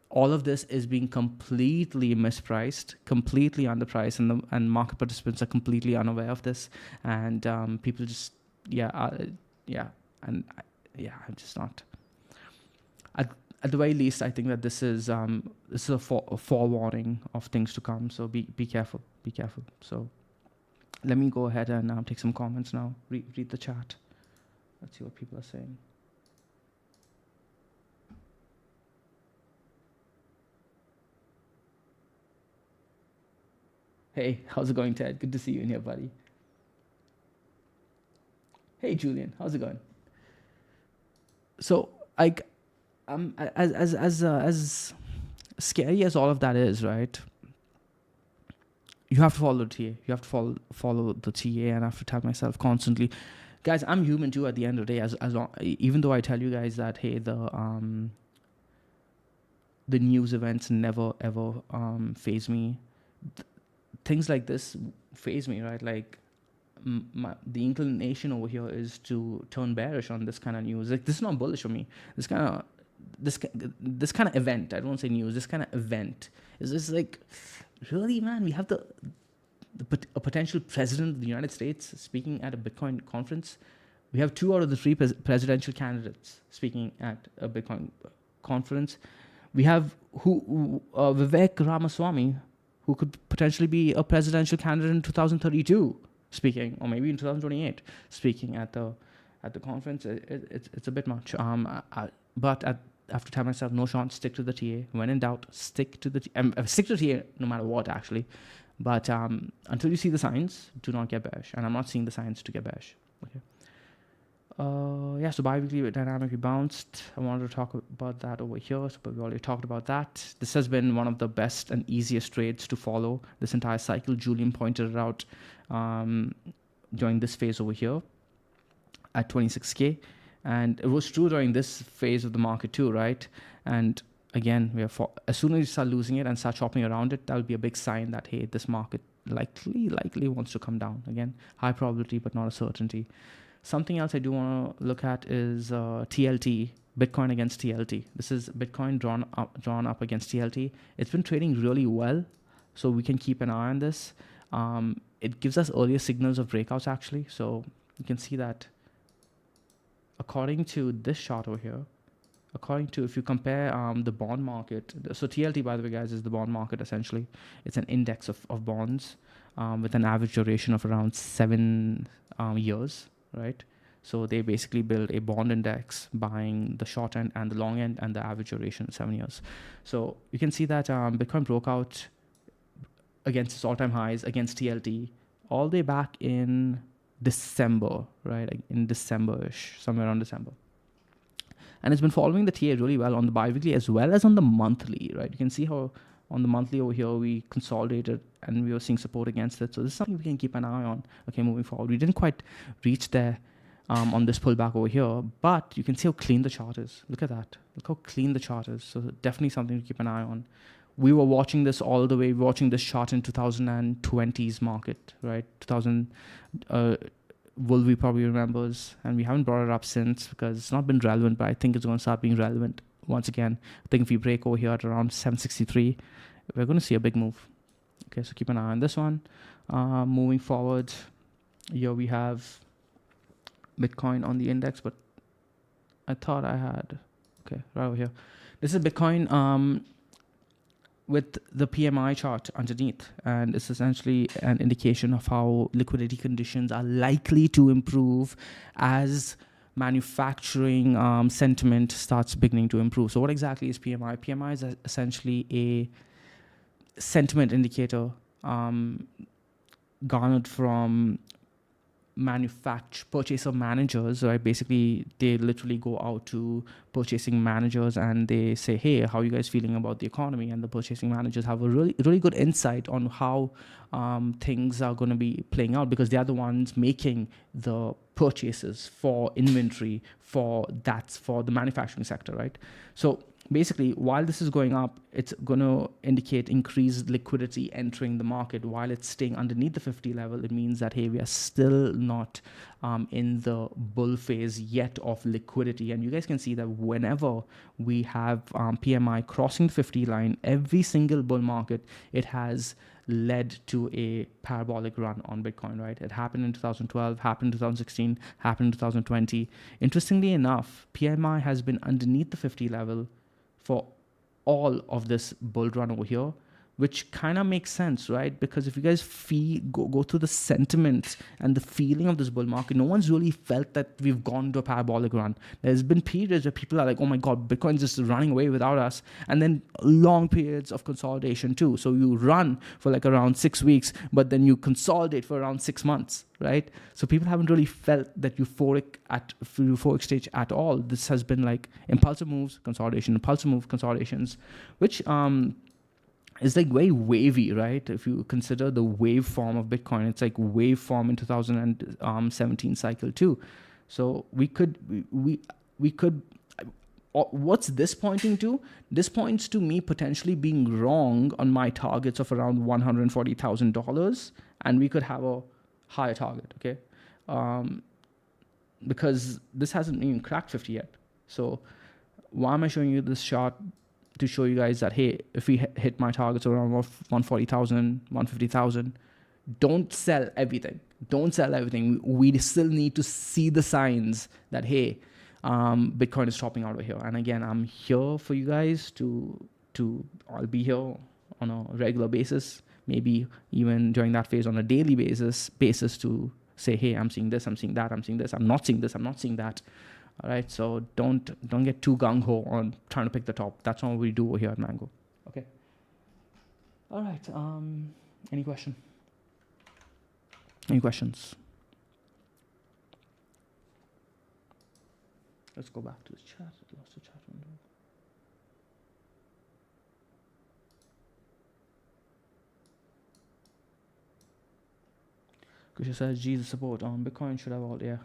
all of this is being completely mispriced, completely underpriced, and market participants are completely unaware of this, and people just I'm just not. At the very least, I think that this is a forewarning of things to come. So be careful. Be careful. So let me go ahead and take some comments now. Read the chat. Let's see what people are saying. Hey, how's it going, Ted? Good to see you in here, buddy. Hey, Julian, how's it going? So, like, as scary as all of that is, right? You have to follow the TA. You have to follow the TA, and I have to tell myself constantly, guys, I'm human too. At the end of the day, even though I tell you guys that, hey, the news events never ever phase me. Things like this phase me, right? Like, the inclination over here is to turn bearish on this kind of news. Like, this is not bullish for me. This kind of this kind of event, I don't want to say news, this kind of event is just like, really, man, we have a potential president of the United States speaking at a Bitcoin conference. We have 2 out of the 3 presidential candidates speaking at a Bitcoin conference. We have Vivek Ramaswamy, who could potentially be a presidential candidate in 2032 speaking, or maybe in 2028 speaking at the conference. It's a bit much. But I have to tell myself, no, Shawn, stick to the TA. When in doubt, stick to the TA no matter what, actually. But until you see the signs, do not get bearish. And I'm not seeing the signs to get bearish. Okay. So bi-weekly dynamic bounced. I wanted to talk about that over here, but we already talked about that. This has been one of the best and easiest trades to follow this entire cycle. Julian pointed it out during this phase over here at 26K. And it was true during this phase of the market too, right? And again, as soon as you start losing it and start chopping around it, that will be a big sign that, hey, this market likely wants to come down. Again, high probability, but not a certainty. Something else I do want to look at is TLT, Bitcoin against TLT. This is Bitcoin drawn up against TLT. It's been trading really well, so we can keep an eye on this. It gives us earlier signals of breakouts, actually. So you can see that according to this chart over here, if you compare the bond market, so TLT, by the way, guys, is the bond market essentially. It's an index of bonds with an average duration of around 7 years, right? So they basically build a bond index buying the short end and the long end, and the average duration is 7 years. So you can see that Bitcoin broke out against its all-time highs against TLT all the way back in December, right? Like in December-ish, somewhere around December. And it's been following the TA really well on the bi-weekly as well as on the monthly, right? You can see how on the monthly over here, we consolidated and we were seeing support against it. So this is something we can keep an eye on, okay, moving forward. We didn't quite reach there on this pullback over here, but you can see how clean the chart is. Look at that. Look how clean the chart is. So definitely something to keep an eye on. We were watching this all the way, watching this chart in 2020's market, right? Wolvie probably remembers, and we haven't brought it up since because it's not been relevant, but I think it's going to start being relevant once again. I think if we break over here at around 763, we're going to see a big move. Okay, so keep an eye on this one. Moving forward, here we have Bitcoin on the index, but I thought I had, okay, right over here. This is Bitcoin with the PMI chart underneath, and it's essentially an indication of how liquidity conditions are likely to improve as manufacturing sentiment starts beginning to improve. So what exactly is PMI? PMI is essentially a sentiment indicator garnered from purchaser managers, right? Basically, they literally go out to purchasing managers and they say, hey, how are you guys feeling about the economy? And the purchasing managers have a really good insight on how things are going to be playing out, because they are the ones making the purchases for inventory for the manufacturing sector, right? So basically, while this is going up, it's going to indicate increased liquidity entering the market. While it's staying underneath the 50 level, it means that, hey, we are still not in the bull phase yet of liquidity. And you guys can see that whenever we have PMI crossing the 50 line, every single bull market, it has led to a parabolic run on Bitcoin, right? It happened in 2012, happened in 2016, happened in 2020. Interestingly enough, PMI has been underneath the 50 level for all of this bull run over here, which kind of makes sense, right? Because if you guys go through the sentiment and the feeling of this bull market, no one's really felt that we've gone to a parabolic run. There's been periods where people are like, oh my God, Bitcoin's just running away without us. And then long periods of consolidation too. So you run for like around 6 weeks, but then you consolidate for around 6 months, right? So people haven't really felt that euphoric stage at all. This has been like impulsive moves, consolidation, impulsive move, consolidations, which it's like very wavy, right? If you consider the wave form of Bitcoin, it's like wave form in 2017 cycle too. So we could, what's this pointing to? This points to me potentially being wrong on my targets of around $140,000, and we could have a higher target, okay? Because this hasn't even cracked 50 yet. So why am I showing you this chart? To show you guys that, hey, if we hit my targets around 140,000, 150,000, don't sell everything. Don't sell everything. We still need to see the signs that, hey, Bitcoin is topping out over here. And again, I'm here for you guys I'll be here on a regular basis, maybe even during that phase on a daily basis to say, hey, I'm seeing this, I'm seeing that, I'm seeing this, I'm not seeing this, I'm not seeing that. All right, so don't get too gung-ho on trying to pick the top. That's not what we do over here at Mango. Okay. All right. Any question? Any questions? Let's go back to the chat. I lost the chat window. Kusha says, Jesus support on Bitcoin should have all, yeah.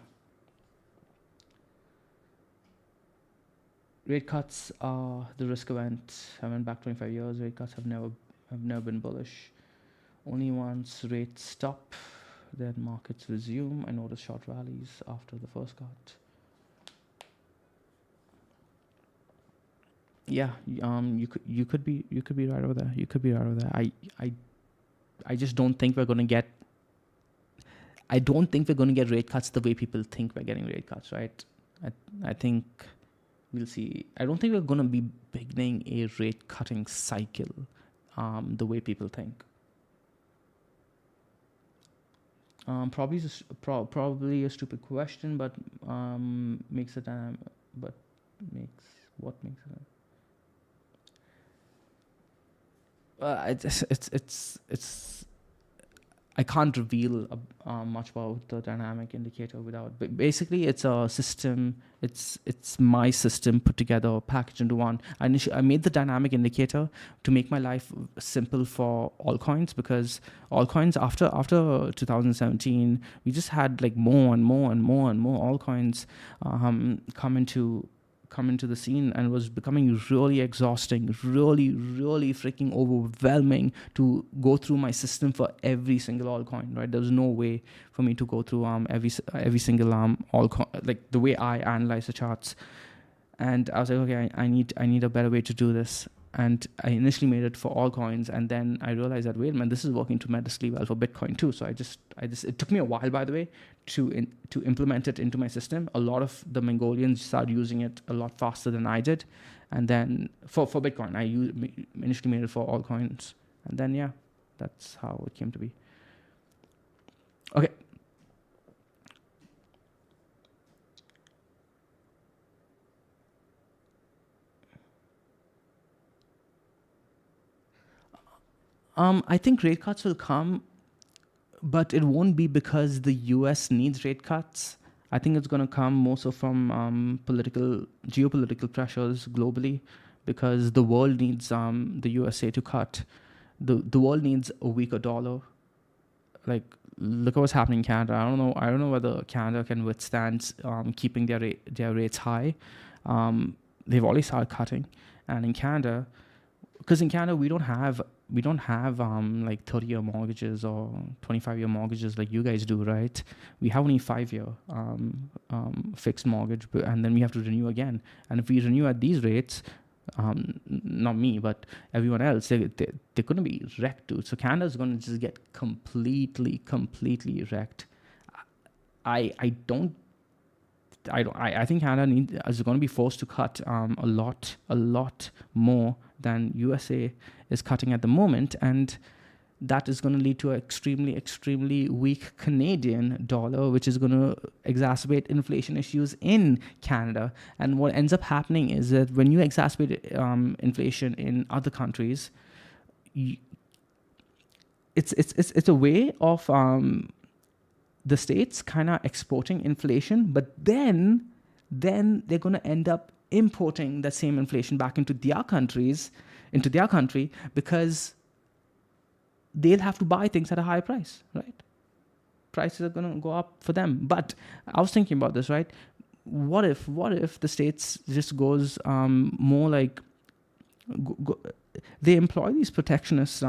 Rate cuts are the risk event. I went back 25 years. Rate cuts have never been bullish. Only once rates stop, then markets resume. I noticed short rallies after the first cut. Yeah, you could be right over there. You could be right over there. I just don't think we're gonna get. I don't think we're gonna get rate cuts the way people think we're getting rate cuts, right? I think. We'll see. I don't think we're going to be beginning a rate cutting cycle the way people think. Probably a stupid question, but makes it. But makes what makes it? It's. I can't reveal much about the dynamic indicator without. But basically, it's a system. It's my system put together, packaged into one. I made the dynamic indicator to make my life simple for altcoins, because altcoins after 2017, we just had like more and more altcoins come into the scene, and it was becoming really exhausting, really freaking overwhelming to go through my system for every single altcoin, right? There was no way for me to go through every single altcoin, like the way I analyze the charts. And I was like, okay, I need a better way to do this. And I initially made it for all coins, and then I realized that, wait, man, this is working tremendously well for Bitcoin too. So I just it took me a while, by the way, to implement it into my system. A lot of the Mongolians started using it a lot faster than I did, and then for Bitcoin, I initially made it for all coins, and then yeah, that's how it came to be. Okay. I think rate cuts will come, but it won't be because the US needs rate cuts. I think it's going to come more so from geopolitical pressures globally, because the world needs the USA to cut. The world needs a weaker dollar. Like, look at what's happening in Canada. I don't know whether Canada can withstand keeping their rates high. They've already started cutting, and in Canada, because in Canada we don't have like 30-year mortgages or 25-year mortgages like you guys do, right? We have only 5-year fixed mortgage, and then we have to renew again. And if we renew at these rates, not me, but everyone else, they're going to be wrecked, dude. So Canada's going to just get completely wrecked. I think Canada is going to be forced to cut a lot more than USA is cutting at the moment, and that is going to lead to an extremely weak Canadian dollar, which is going to exacerbate inflation issues in Canada. And what ends up happening is that when you exacerbate inflation in other countries, it's a way of the States kind of exporting inflation, but then they're going to end up importing that same inflation back into their country, because they'll have to buy things at a higher price, right? Prices are going to go up for them. But I was thinking about this, right? What if the States just goes more like they employ these protectionist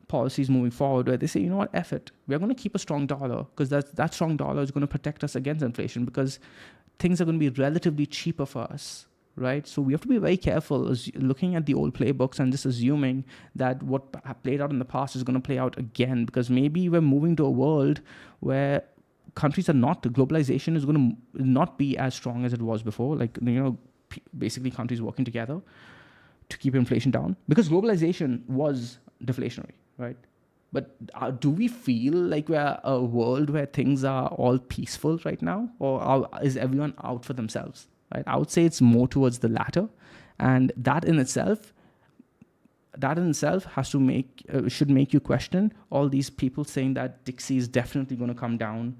policies moving forward, where they say, you know what, F it, we're going to keep a strong dollar, because that strong dollar is going to protect us against inflation, because things are going to be relatively cheaper for us right? So we have to be very careful looking at the old playbooks and just assuming that what played out in the past is going to play out again, because maybe we're moving to a world where countries are not, globalization is going to not be as strong as it was before. Like, basically countries working together to keep inflation down, because globalization was deflationary, right? But do we feel like we're a world where things are all peaceful right now, or is everyone out for themselves? Right? I would say it's more towards the latter, and that in itself has to should make you question all these people saying that Dixie is definitely going to come down,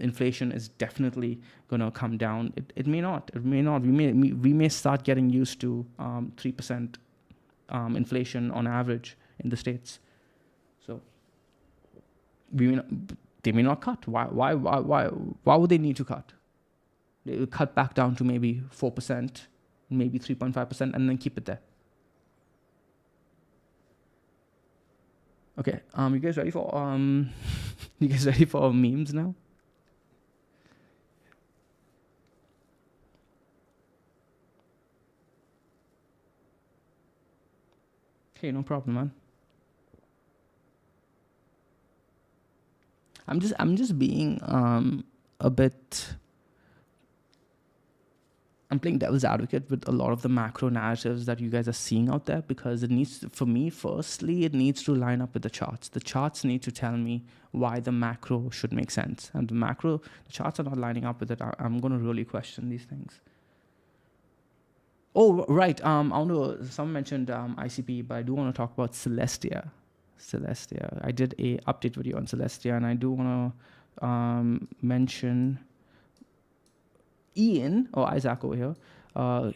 inflation is definitely going to come down. It may not. We may start getting used to 3% inflation on average in the States. So they may not cut. Why would they need to cut? They will cut back down to maybe 4%, maybe 3.5%, and then keep it there. Okay, you guys ready for memes now? Okay, no problem, man. I'm just being a bit. I'm playing devil's advocate with a lot of the macro narratives that you guys are seeing out there, because it needs to, for me, firstly, it needs to line up with the charts. The charts need to tell me why the macro should make sense. And the charts are not lining up with it. I'm going to really question these things. Oh, right. Someone mentioned ICP, but I do want to talk about Celestia. I did a update video on Celestia, and I do want to mention Ian or Isaac over here. I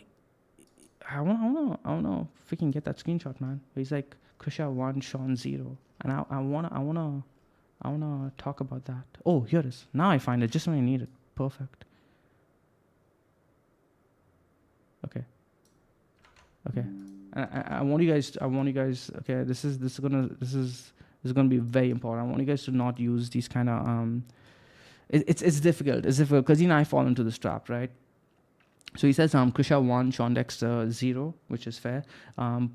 wanna freaking get that screenshot, man. He's like Krisha 1, Shawn 0, and I wanna talk about that. Oh, here it is. Now I find it just when I need it. Perfect. Okay. I want you guys. Okay, this is gonna be very important. I want you guys to not use these kind of It's difficult. It's difficult because I fall into this trap, right? So he says, Krisha 1, Shawn Dexter 0, which is fair.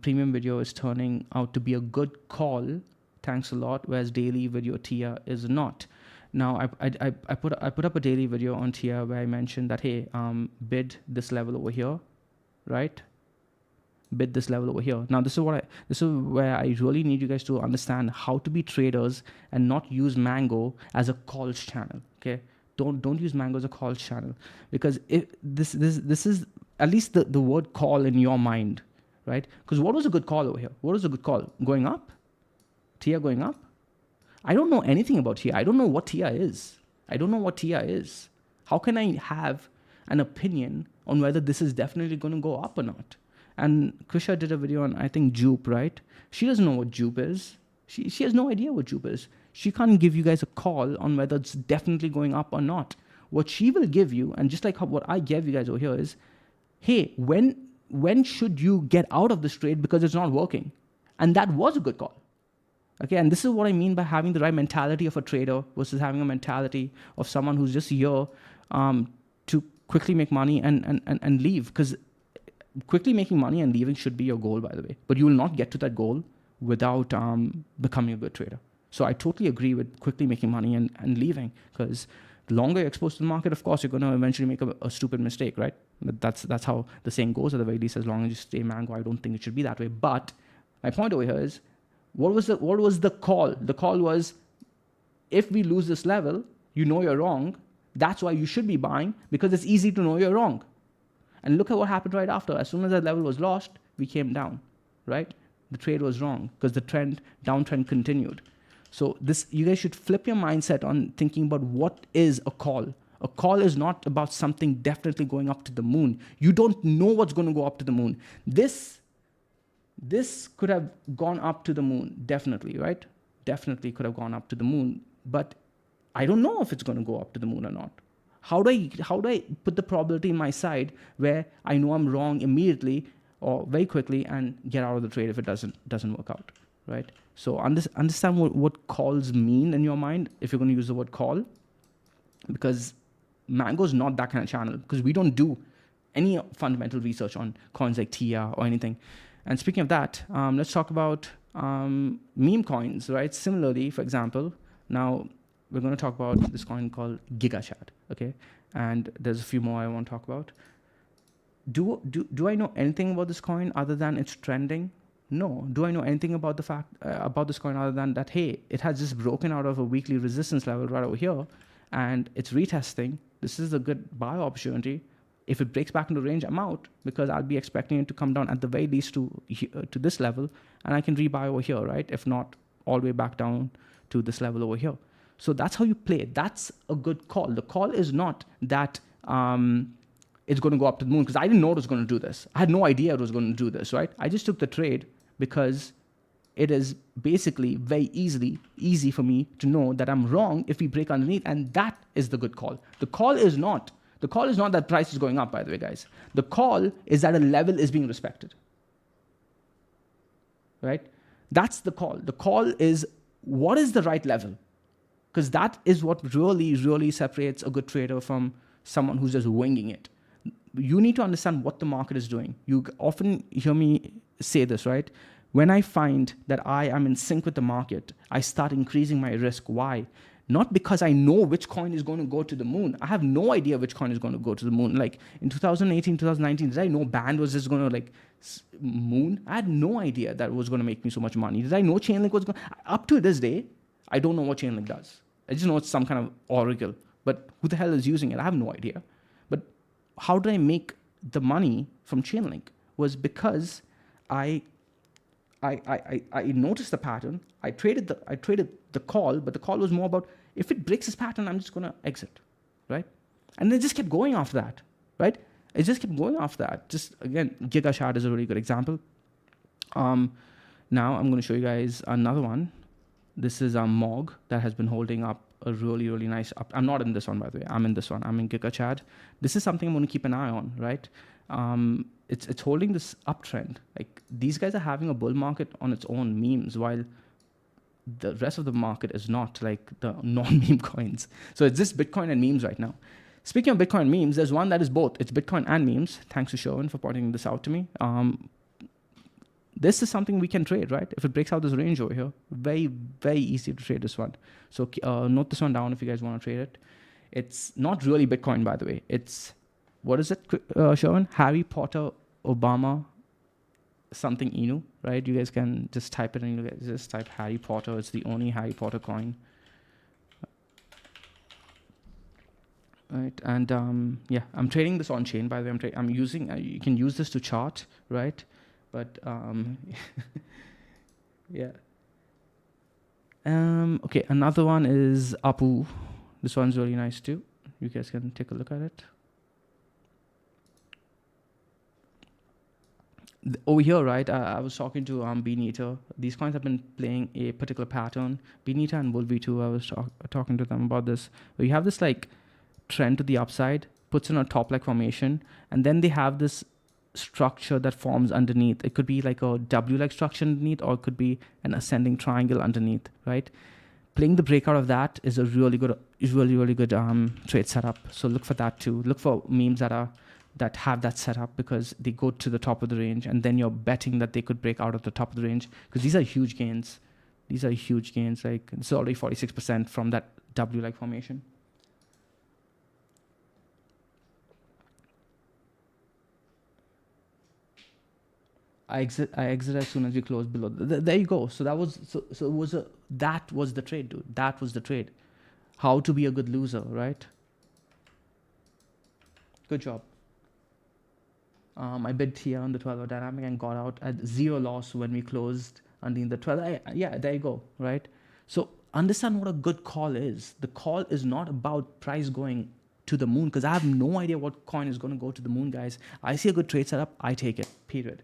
Premium video is turning out to be a good call. Thanks a lot. Whereas daily video Tia is not. Now I put up a daily video on Tia where I mentioned that, hey, bid this level over here, right? Bid this level over here. Now this is where I really need you guys to understand how to be traders and not use Mango as a calls channel. Okay, don't use Mango as a calls channel, because if this is at least the word call in your mind, right? Because what was a good call over here? What was a good call? Going up? Tia going up? I don't know anything about Tia. I don't know what Tia is. How can I have an opinion on whether this is definitely going to go up or not? And Krisha did a video on, I think, Jupe, right? She doesn't know what Jupe is. She has no idea what Jupe is. She can't give you guys a call on whether it's definitely going up or not. What she will give you, and just like what I gave you guys over here, is, hey, when should you get out of this trade because it's not working? And that was a good call. Okay, and this is what I mean by having the right mentality of a trader versus having a mentality of someone who's just here to quickly make money and leave. Because quickly making money and leaving should be your goal, by the way. But you will not get to that goal without becoming a good trader. So I totally agree with quickly making money and leaving, because the longer you're exposed to the market, of course, you're going to eventually make a stupid mistake, right? That's how the saying goes, at the very least. As long as you stay Mango, I don't think it should be that way. But my point over here is, what was the call? The call was, if we lose this level, you know you're wrong. That's why you should be buying, because it's easy to know you're wrong. And look at what happened right after. As soon as that level was lost, we came down, right? The trade was wrong because the downtrend continued. So you guys should flip your mindset on thinking about what is a call. A call is not about something definitely going up to the moon. You don't know what's going to go up to the moon. This could have gone up to the moon, definitely, right? Definitely could have gone up to the moon, but I don't know if it's going to go up to the moon or not. How do I put the probability in my side where I know I'm wrong immediately or very quickly and get out of the trade if it doesn't work out, right? So understand what calls mean in your mind if you're going to use the word call, because Mango is not that kind of channel, because we don't do any fundamental research on coins like TIA or anything. And speaking of that, let's talk about meme coins, right? Similarly, for example, now we're going to talk about this coin called GigaChat, okay? And there's a few more I want to talk about. Do I know anything about this coin other than it's trending? No. Do I know anything about the fact about this coin other than that, hey, it has just broken out of a weekly resistance level right over here, and it's retesting. This is a good buy opportunity. If it breaks back into range, I'm out, because I'll be expecting it to come down at the very least to this level, and I can rebuy over here, right? If not, all the way back down to this level over here. So that's how you play. That's a good call. The call is not that it's going to go up to the moon, because I didn't know it was going to do this. I had no idea it was going to do this, right? I just took the trade because it is basically very easy for me to know that I'm wrong if we break underneath, and that is the good call. The call is not that price is going up, by the way, guys. The call is that a level is being respected, right? That's the call. The call is, what is the right level? Because that is what really separates a good trader from someone who's just winging it. You need to understand what the market is doing. You often hear me say this, right? When I find that I am in sync with the market, I start increasing my risk. Why? Not because I know which coin is going to go to the moon. I have no idea which coin is going to go to the moon. Like in 2018, 2019, did I know Band was just going to like moon? I had no idea that was going to make me so much money. Did I know Chainlink was going to? Up to this day, I don't know what Chainlink does. I just know it's some kind of oracle. But who the hell is using it? I have no idea. But how did I make the money from Chainlink? Was because I noticed the pattern. I traded the call, but the call was more about, if it breaks this pattern, I'm just gonna exit, right? And it just kept going after that, right? It just kept going after that. Just again, GigaChat is a really good example. Now I'm gonna show you guys another one. This is a MOG that has been holding up a really nice up. I'm not in this one, by the way. I'm in this one. I'm in GigaChat. This is something I'm gonna keep an eye on, right? It's holding this uptrend. Like, these guys are having a bull market on its own memes, while the rest of the market is not, like the non-meme coins. So it's just Bitcoin and memes right now. Speaking of Bitcoin and memes, there's one that is both. It's Bitcoin and memes. Thanks to Shawn for pointing this out to me. This is something we can trade, right? If it breaks out this range over here, very easy to trade this one. So note this one down if you guys want to trade it. It's not really Bitcoin, by the way. It's, what is it, Shawn? Harry Potter, Obama, something Inu, right? You guys can just type it and you guys just type Harry Potter. It's the only Harry Potter coin. Right, and yeah, I'm trading this on chain, by the way. I'm using, you can use this to chart, right? But yeah. Okay, another one is Apu. This one's really nice too. You guys can take a look at it. Over here, right, I was talking to Beaneater. These coins have been playing a particular pattern. Beaneater and Bull V2, I was talking to them about this. You have this like trend to the upside, puts in a top-like formation, and then they have this structure that forms underneath. It could be like a W-like structure underneath, or it could be an ascending triangle underneath, right? Playing the breakout of that is a really good trade setup. So look for that too. Look for memes that have that setup, because they go to the top of the range, and then you're betting that they could break out of the top of the range, because these are huge gains. These are huge gains. Like, it's already 46% from that W-like formation. I exit as soon as we close below. There you go. So that was the trade, dude. That was the trade. How to be a good loser, right? Good job. I bid here on the 12-hour dynamic and got out at 0 loss when we closed underneath the 12. Yeah, there you go, right? So understand what a good call is. The call is not about price going to the moon, because I have no idea what coin is going to go to the moon, guys. I see a good trade setup, I take it, period.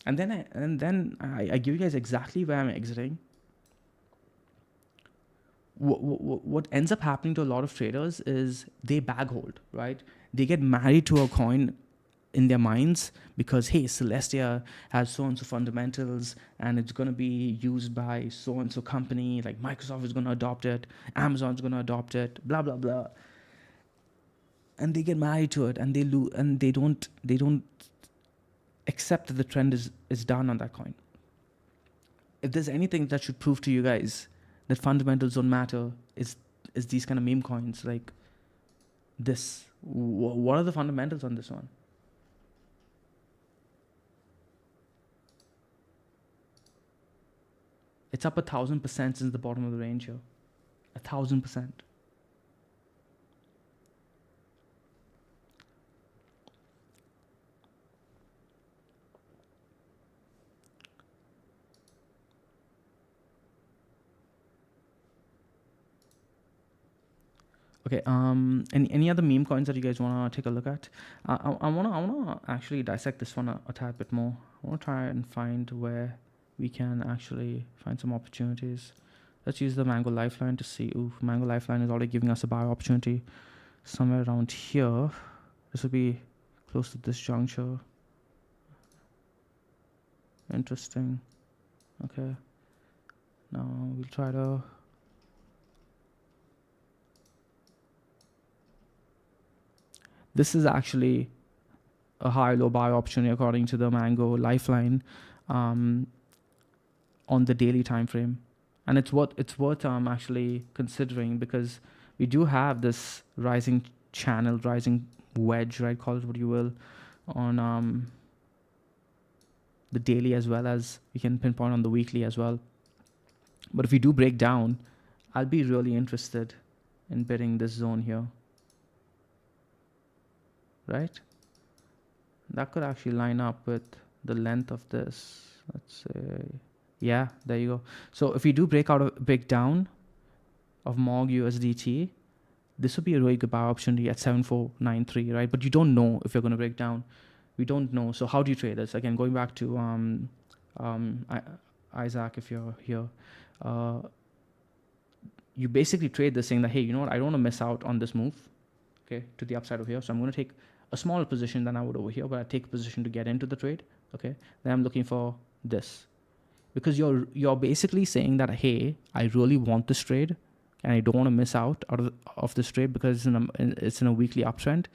And then I give you guys exactly where I'm exiting. What ends up happening to a lot of traders is they bag hold, right? They get married to a coin in their minds because, hey, Celestia has so-and-so fundamentals and it's going to be used by so-and-so company, like Microsoft is going to adopt it, Amazon's going to adopt it, blah, blah, blah. and they get married to it, and they don't accept that the trend is down on that coin. If there's anything that should prove to you guys that fundamentals don't matter, is these kind of meme coins like this. What are the fundamentals on this one? It's up 1,000% since the bottom of the range here. 1,000%. Okay. Any other meme coins that you guys wanna take a look at? I wanna actually dissect this one a tad bit more. I wanna try and find where we can actually find some opportunities. Let's use the Mango Lifeline to see. Ooh, Mango Lifeline is already giving us a buy opportunity somewhere around here. This will be close to this juncture. Interesting. Okay. Now we'll try to. This is actually a high-low buy opportunity according to the Mango Lifeline on the daily time frame, and it's worth actually considering, because we do have this rising channel, rising wedge, right? Call it what you will, on the daily, as well as we can pinpoint on the weekly as well. But if we do break down, I'll be really interested in bidding this zone here. Right? That could actually line up with the length of this. Let's say, yeah, there you go. So if we do break down of MOG USDT, this would be a really good buy opportunity at 7493, right? But you don't know if you're going to break down. We don't know. So how do you trade this? Again, going back to Isaac, if you're here, you basically trade this saying that, hey, you know what? I don't want to miss out on this move, okay, to the upside over here. So I'm going to take a smaller position than I would over here, but I take a position to get into the trade. Okay, then I'm looking for this, because you're basically saying that, hey, I really want this trade, and I don't want to miss out of this trade because it's in a weekly uptrend.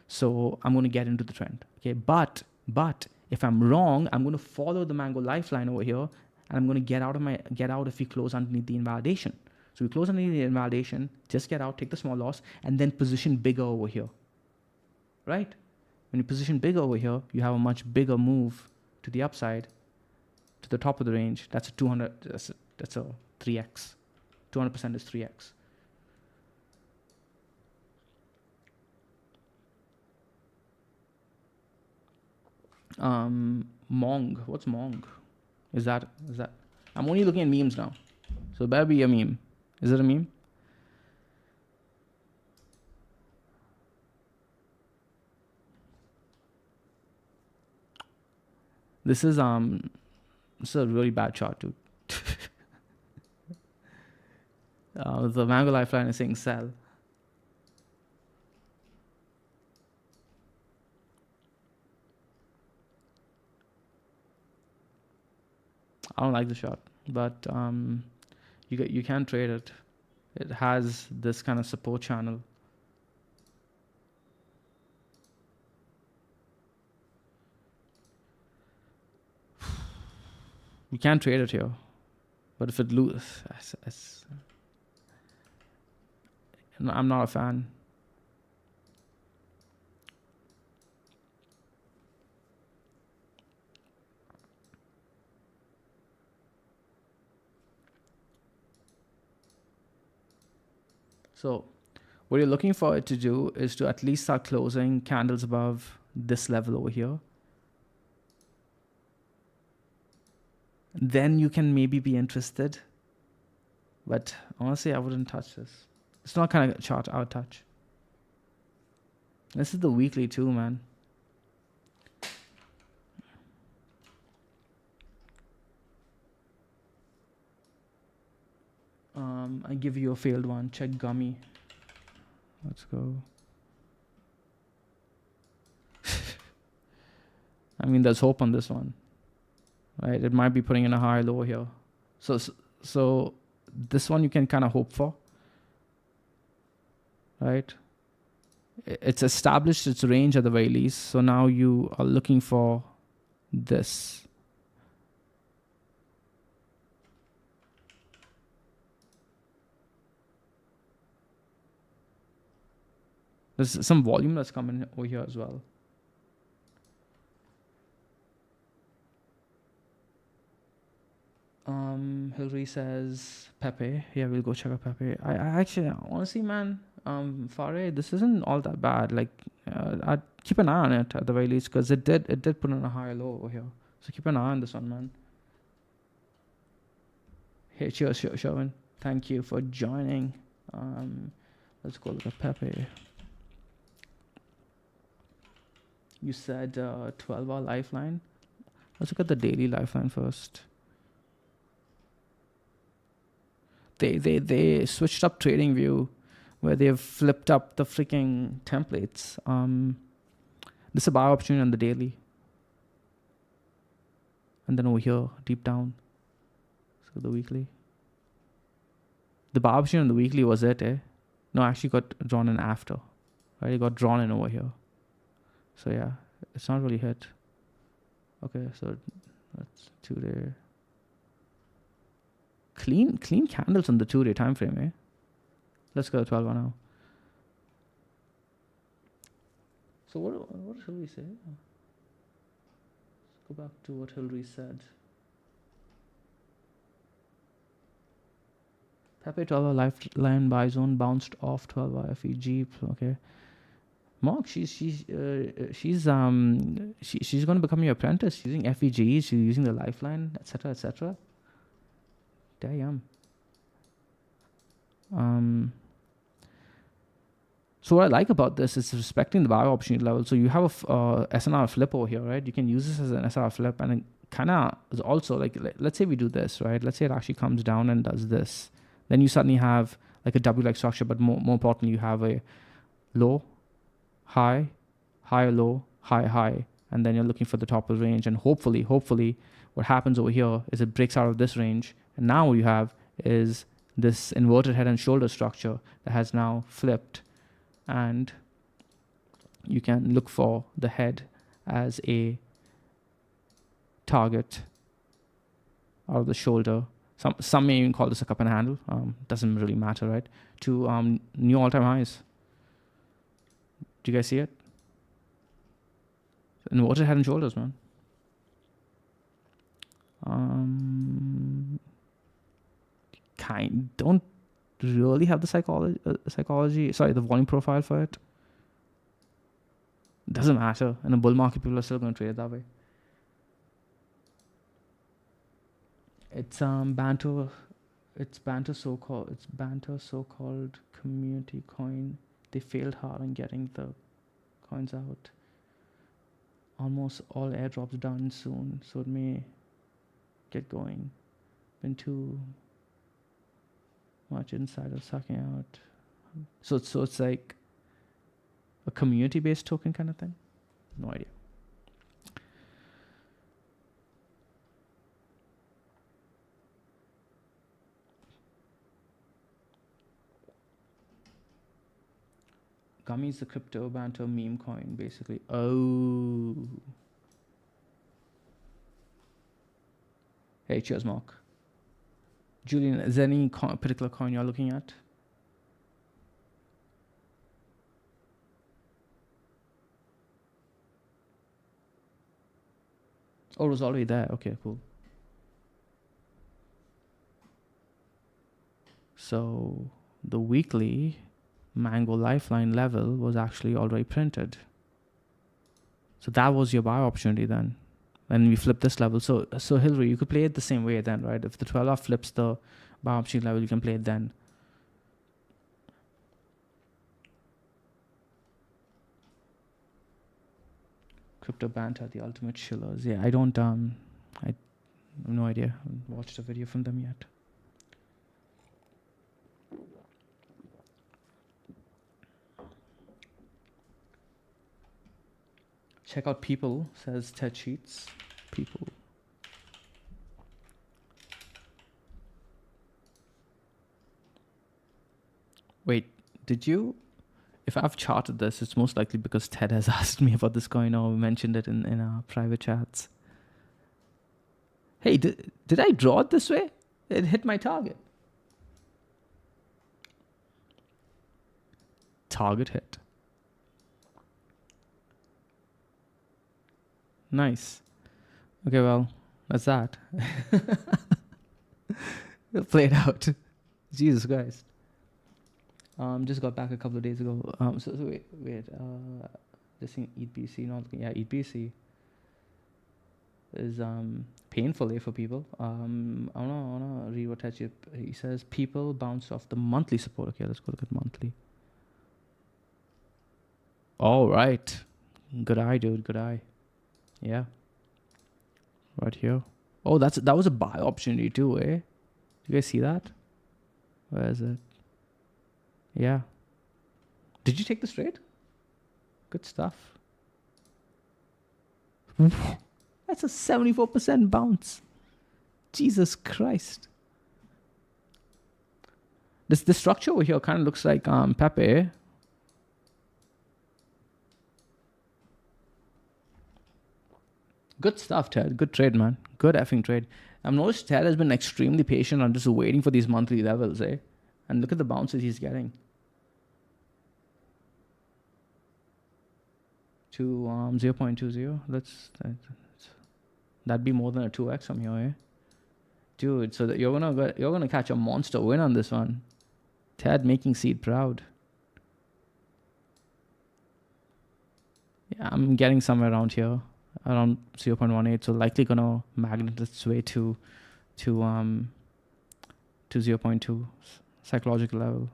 So I'm going to get into the trend. Okay, but if I'm wrong, I'm going to follow the Mango Lifeline over here, and I'm going to get out if we close underneath the invalidation. So we close underneath the invalidation, just get out, take the small loss, and then position bigger over here. Right? When you position bigger over here, you have a much bigger move to the upside, to the top of the range. That's a 200. That's a 3x. 200% is 3x. Mong. What's Mong? Is that? I'm only looking at memes now, so it better be a meme. Is it a meme? This is a really bad chart, dude. The Mango Lifeline is saying sell. I don't like the shot, but you can trade it. It has this kind of support channel. You can trade it here, but if it loses, I'm not a fan. So what you're looking for it to do is to at least start closing candles above this level over here. Then you can maybe be interested. But honestly, I wouldn't touch this. It's not kind of chart I would touch. This is the weekly too, man. I give you a failed one. Check Gummy. Let's go. I mean, there's hope on this one, right? It might be putting in a high low here. So this one you can kind of hope for, right? It's established its range at the very least. So now you are looking for this. There's some volume that's coming over here as well. Hillary says Pepe. Yeah, we'll go check out Pepe. I actually, honestly, man, Farid, this isn't all that bad. Like, I'd keep an eye on it at the very least, because it did put on a higher low over here. So keep an eye on this one, man. Hey, cheers, Shawn. Thank you for joining. Let's go look at Pepe. You said 12-hour lifeline. Let's look at the daily lifeline first. They switched up trading view, where they've flipped up the freaking templates. This is a buy opportunity on the daily, and then over here deep down. So the weekly. The buy opportunity on the weekly was it, eh? No, actually got drawn in after. Right, it got drawn in over here. So yeah, it's not really hit. Okay, so that's 2-day. Clean candles on the 2-day time frame, eh? Let's go 12 hour now. So what should we say? Let's go back to what Hillary said. Pepe 12-hour lifeline buy zone bounced off 12-hour FVG. Okay. Mark, she's going to become your apprentice using FVGs. She's using the lifeline, etc., etc. Damn. So what I like about this is respecting the buy opportunity level. So you have a SNR flip over here, right? You can use this as an SNR flip, and it kind of is also like, let's say we do this, right? Let's say it actually comes down and does this. Then you suddenly have like a W-like structure, but more importantly, you have a low, high, high, low, high, high, and then you're looking for the top of the range. And hopefully, what happens over here is it breaks out of this range, and now what you have is this inverted head and shoulder structure that has now flipped, and you can look for the head as a target out of the shoulder. Some may even call this a cup and handle. Doesn't really matter, right? To new all-time highs. Do you guys see it? Inverted head and shoulders, man. Don't really have the psychology. Sorry, the volume profile for it. Doesn't matter. In a bull market, people are still going to trade it that way. It's Banter. It's Banter so-called community coin. They failed hard in getting the coins out. Almost all airdrops done soon, so it may get going. Been too much insider sucking out. So it's like a community-based token kind of thing. No idea. Gummy is the crypto banter meme coin, basically. Oh. Hey, cheers, Mark. Julian, is there any particular coin you're looking at? Oh, it was already there. Okay, cool. So the weekly Mango Lifeline level was actually already printed. So that was your buy opportunity then. And we flip this level. So Hillary, you could play it the same way then, right? If the 12-hour flips the buy opportunity level, you can play it then. Crypto banter, the ultimate chillers. Yeah, I have no idea. I haven't watched a video from them yet. Check out People, says Ted Sheets. People. Wait, did you if I've charted this, it's most likely because Ted has asked me about this coin or mentioned it in our private chats. Hey, did I draw it this way? It hit my target. Target hit. Nice. Okay, well, that's that. Play it out. Jesus Christ. Just got back a couple of days ago. So wait. This thing, eat BC, not eat BC is painful for people. I wanna read what he says. People bounce off the monthly support. Okay, let's go look at monthly. All right, good eye, dude. Good eye. Yeah. Right here. Oh, that was a buy opportunity too, eh? You guys see that? Where is it? Yeah. Did you take this trade? Good stuff. That's a 74% bounce. Jesus Christ. This structure over here kind of looks like Pepe. Good stuff, Ted. Good trade, man. Good effing trade. I've noticed Ted has been extremely patient on just waiting for these monthly levels, eh? And look at the bounces he's getting. To 0.20. That'd be more than a 2x from here, eh? Dude, so that you're gonna catch a monster win on this one. Ted making Seed proud. Yeah, I'm getting somewhere around here, around 0.18. So likely gonna magnet its way to 0.2 psychological level.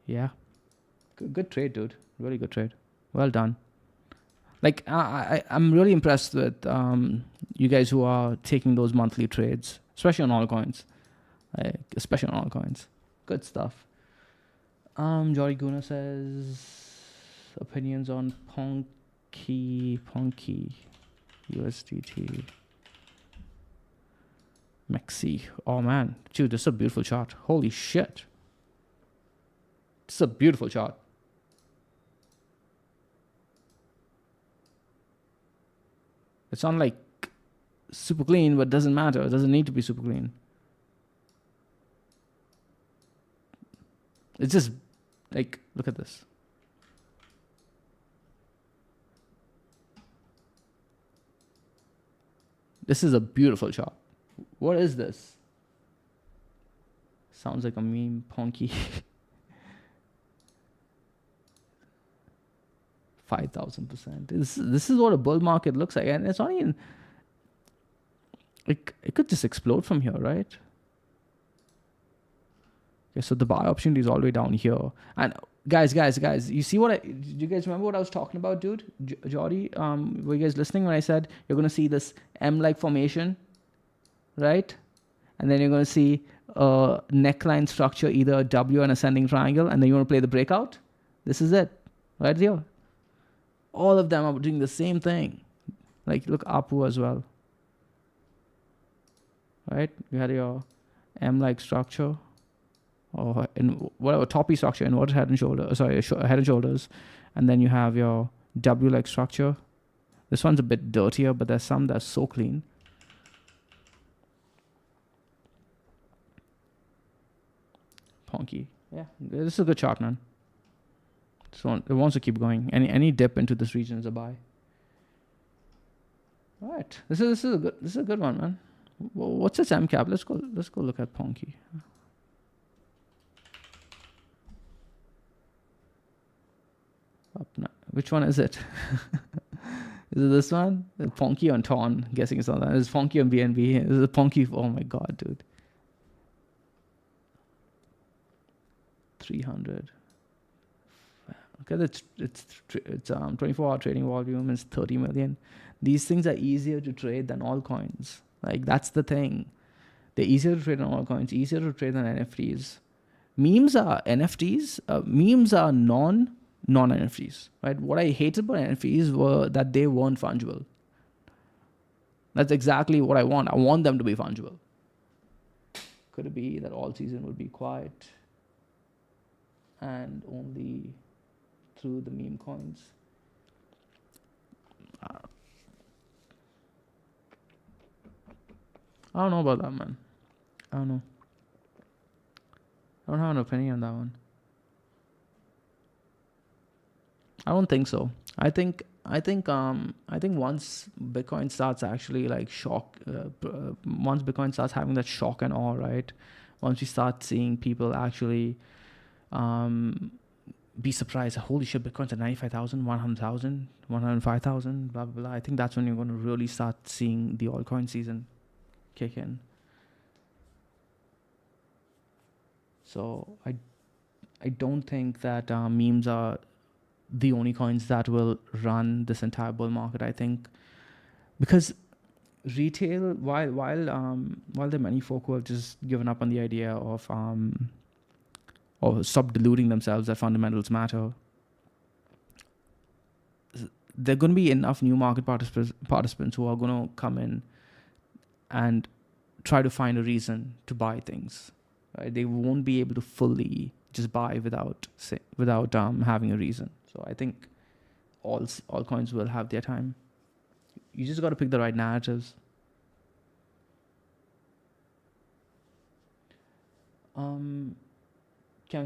Yeah, good trade, dude. Really good trade. Well done. Like I'm really impressed with you guys who are taking those monthly trades, especially on altcoins. Good stuff. Jory Guna says opinions on Ponky USDT Mexi. Oh man, dude, this is a beautiful chart. Holy shit. This is a beautiful chart. It's not like super clean, but doesn't matter. It doesn't need to be super clean. It's just like, look at this. This is a beautiful chart. What is this? Sounds like a meme, Ponky. 5,000%. This is what a bull market looks like, and it's not even. It could just explode from here, right? Okay, so the buy opportunity is all the way down here. And guys, you see what do you guys remember what I was talking about, dude? Jordy, were you guys listening when I said you're gonna see this M-like formation, right? And then you're gonna see a neckline structure, either a W and ascending triangle, and then you want to play the breakout. This is it, right here. All of them are doing the same thing. Like, look, Apu as well. Right? You had your M-like structure, or in whatever toppy structure, inverted head and shoulders. Head and shoulders, and then you have your W-like structure. This one's a bit dirtier, but there's some that's so clean. Ponky, yeah, this is a good chart, man. So it wants to keep going. Any dip into this region is a buy. All right, this is a good one, man. What's its M cap? Let's go look at Ponky. Which one is it? Is it this one? Ponky on Ton. Guessing it's not that. It's Ponky on BNB. Is it Ponky? Oh my god, dude. 300. Okay, it's 24-hour trading volume is 30 million. These things are easier to trade than altcoins. Like, that's the thing. They're easier to trade than altcoins, easier to trade than NFTs. Memes are NFTs. Memes are non-NFTs, right? What I hated about NFTs were that they weren't fungible. That's exactly what I want. I want them to be fungible. Could it be that all season would be quiet and only through the meme coins? I don't know about that, man. I don't know. I don't have an opinion on that one. I don't think so. I think once Bitcoin starts actually like once Bitcoin starts having that shock and awe, right? Once we start seeing people actually be surprised, holy shit, Bitcoin's at 95,000, 100,000, 105,000, blah, blah, blah. I think that's when you're going to really start seeing the altcoin season kick in. So I don't think that memes are the only coins that will run this entire bull market. I think because retail, while there are many folk who have just given up on the idea of or stop deluding themselves that fundamentals matter, there are going to be enough new market participants who are going to come in and try to find a reason to buy things. Right? They won't be able to fully just buy without having a reason. So I think all coins will have their time. You just got to pick the right narratives. Kevin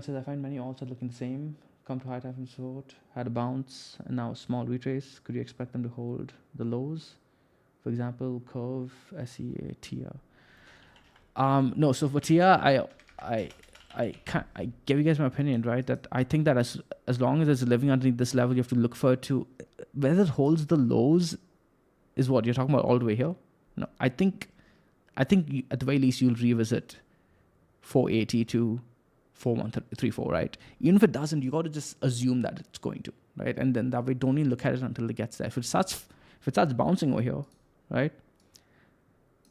says, I find many alts are looking the same. Come to high time and support, had a bounce, and now a small retrace. Could you expect them to hold the lows? For example, Curve, SEA, TIA. No, so for TIA, I give you guys my opinion, right? That I think that as long as it's living underneath this level, you have to look forward to whether it holds the lows. Is what you're talking about all the way here? No, I think at the very least you'll revisit 480 to 4134, right? Even if it doesn't, you got to just assume that it's going to, right? And then that way, don't even look at it until it gets there. If it starts bouncing over here, right?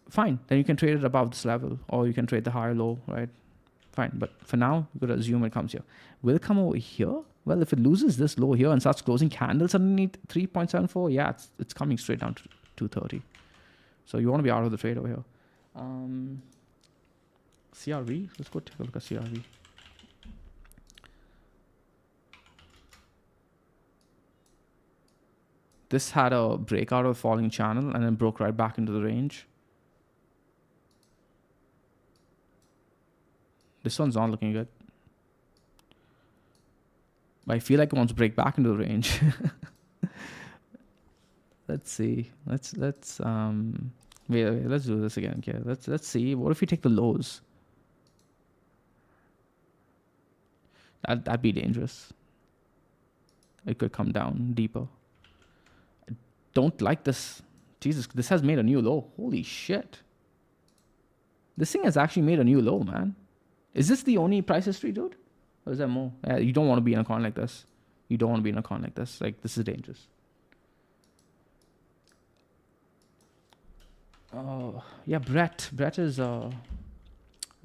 Fine, then you can trade it above this level, or you can trade the higher low, right? Fine, but for now, you got to assume it comes here. Will it come over here? Well, if it loses this low here and starts closing candles underneath 3.74, yeah, it's coming straight down to 230. So you want to be out of the trade over here. CRV, let's go take a look at CRV. This had a breakout of falling channel and then broke right back into the range. This one's not looking good. But I feel like it wants to break back into the range. Let's see. Let's wait, let's do this again. Okay, let's see. What if we take the lows? That'd be dangerous. It could come down deeper. I don't like this. Jesus, this has made a new low. Holy shit. This thing has actually made a new low, man. Is this the only price history, dude? Or is there more? You don't want to be in a coin like this. You don't want to be in a coin like this. Like, this is dangerous. Oh, yeah, Brett. Brett is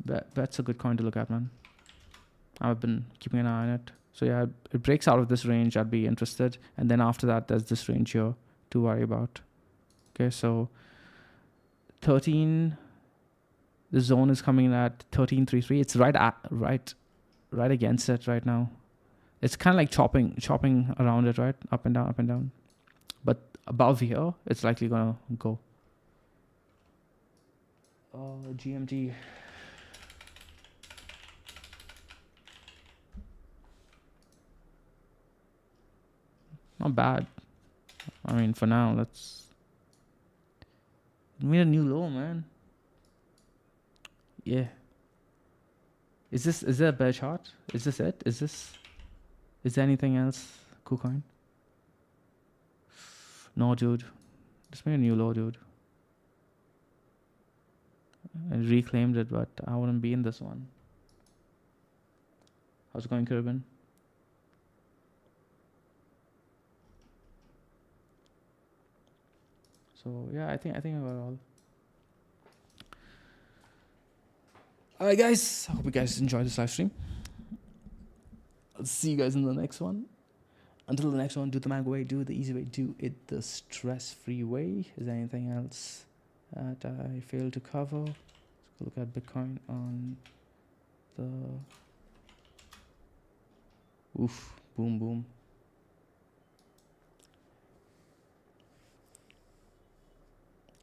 Brett's a good coin to look at, man. I've been keeping an eye on it. So yeah, it breaks out of this range, I'd be interested. And then after that, there's this range here to worry about. Okay, so 13. The zone is coming in at 1333. It's right against it right now. It's kind of like chopping around it, right? Up and down, up and down. But above here, it's likely gonna go. GMT. Not bad. I mean, for now, let's. We made a new low, man. Yeah. Is there a bear chart? Is this it? Is there anything else? KuCoin? No, dude. Just made a new low, dude. I reclaimed it, but I wouldn't be in this one. How's it going, Caribbean? So yeah, I think I got it all. Alright guys, I hope you guys enjoyed this live stream. I'll see you guys in the next one. Until the next one, do the mango way, do it the easy way, do it the stress-free way. Is there anything else that I failed to cover? Let's Look at Bitcoin on the oof, boom, boom.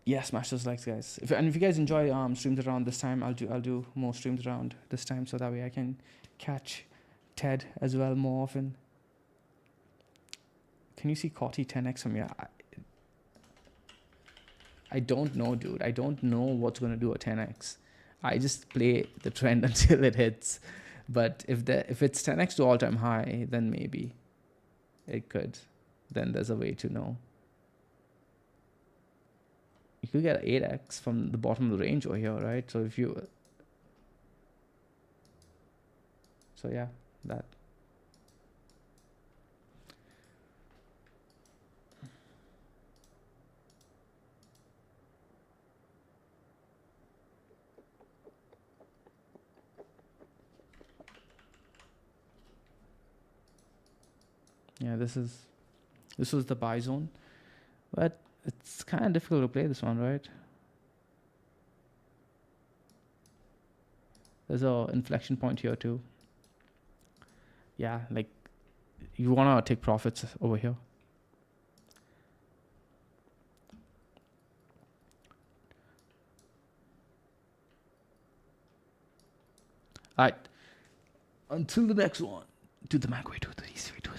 Yeah, smash those likes, guys. If you guys enjoy streams around this time, I'll do more streams around this time, so that way I can catch Ted as well more often. Can you see Cotty 10x from here? I don't know, dude. I don't know what's gonna do a 10x. I just play the trend until it hits. But if it's 10x to all-time high, then maybe it could. Then there's a way to know. You could get 8x from the bottom of the range over here, right? So if you... So yeah, that. Yeah, this was the buy zone. But it's kind of difficult to play this one, right? There's a inflection point here too. Yeah, like you want to take profits over here. All right. Until the next one. Do the Mac way, 2, 3, 2,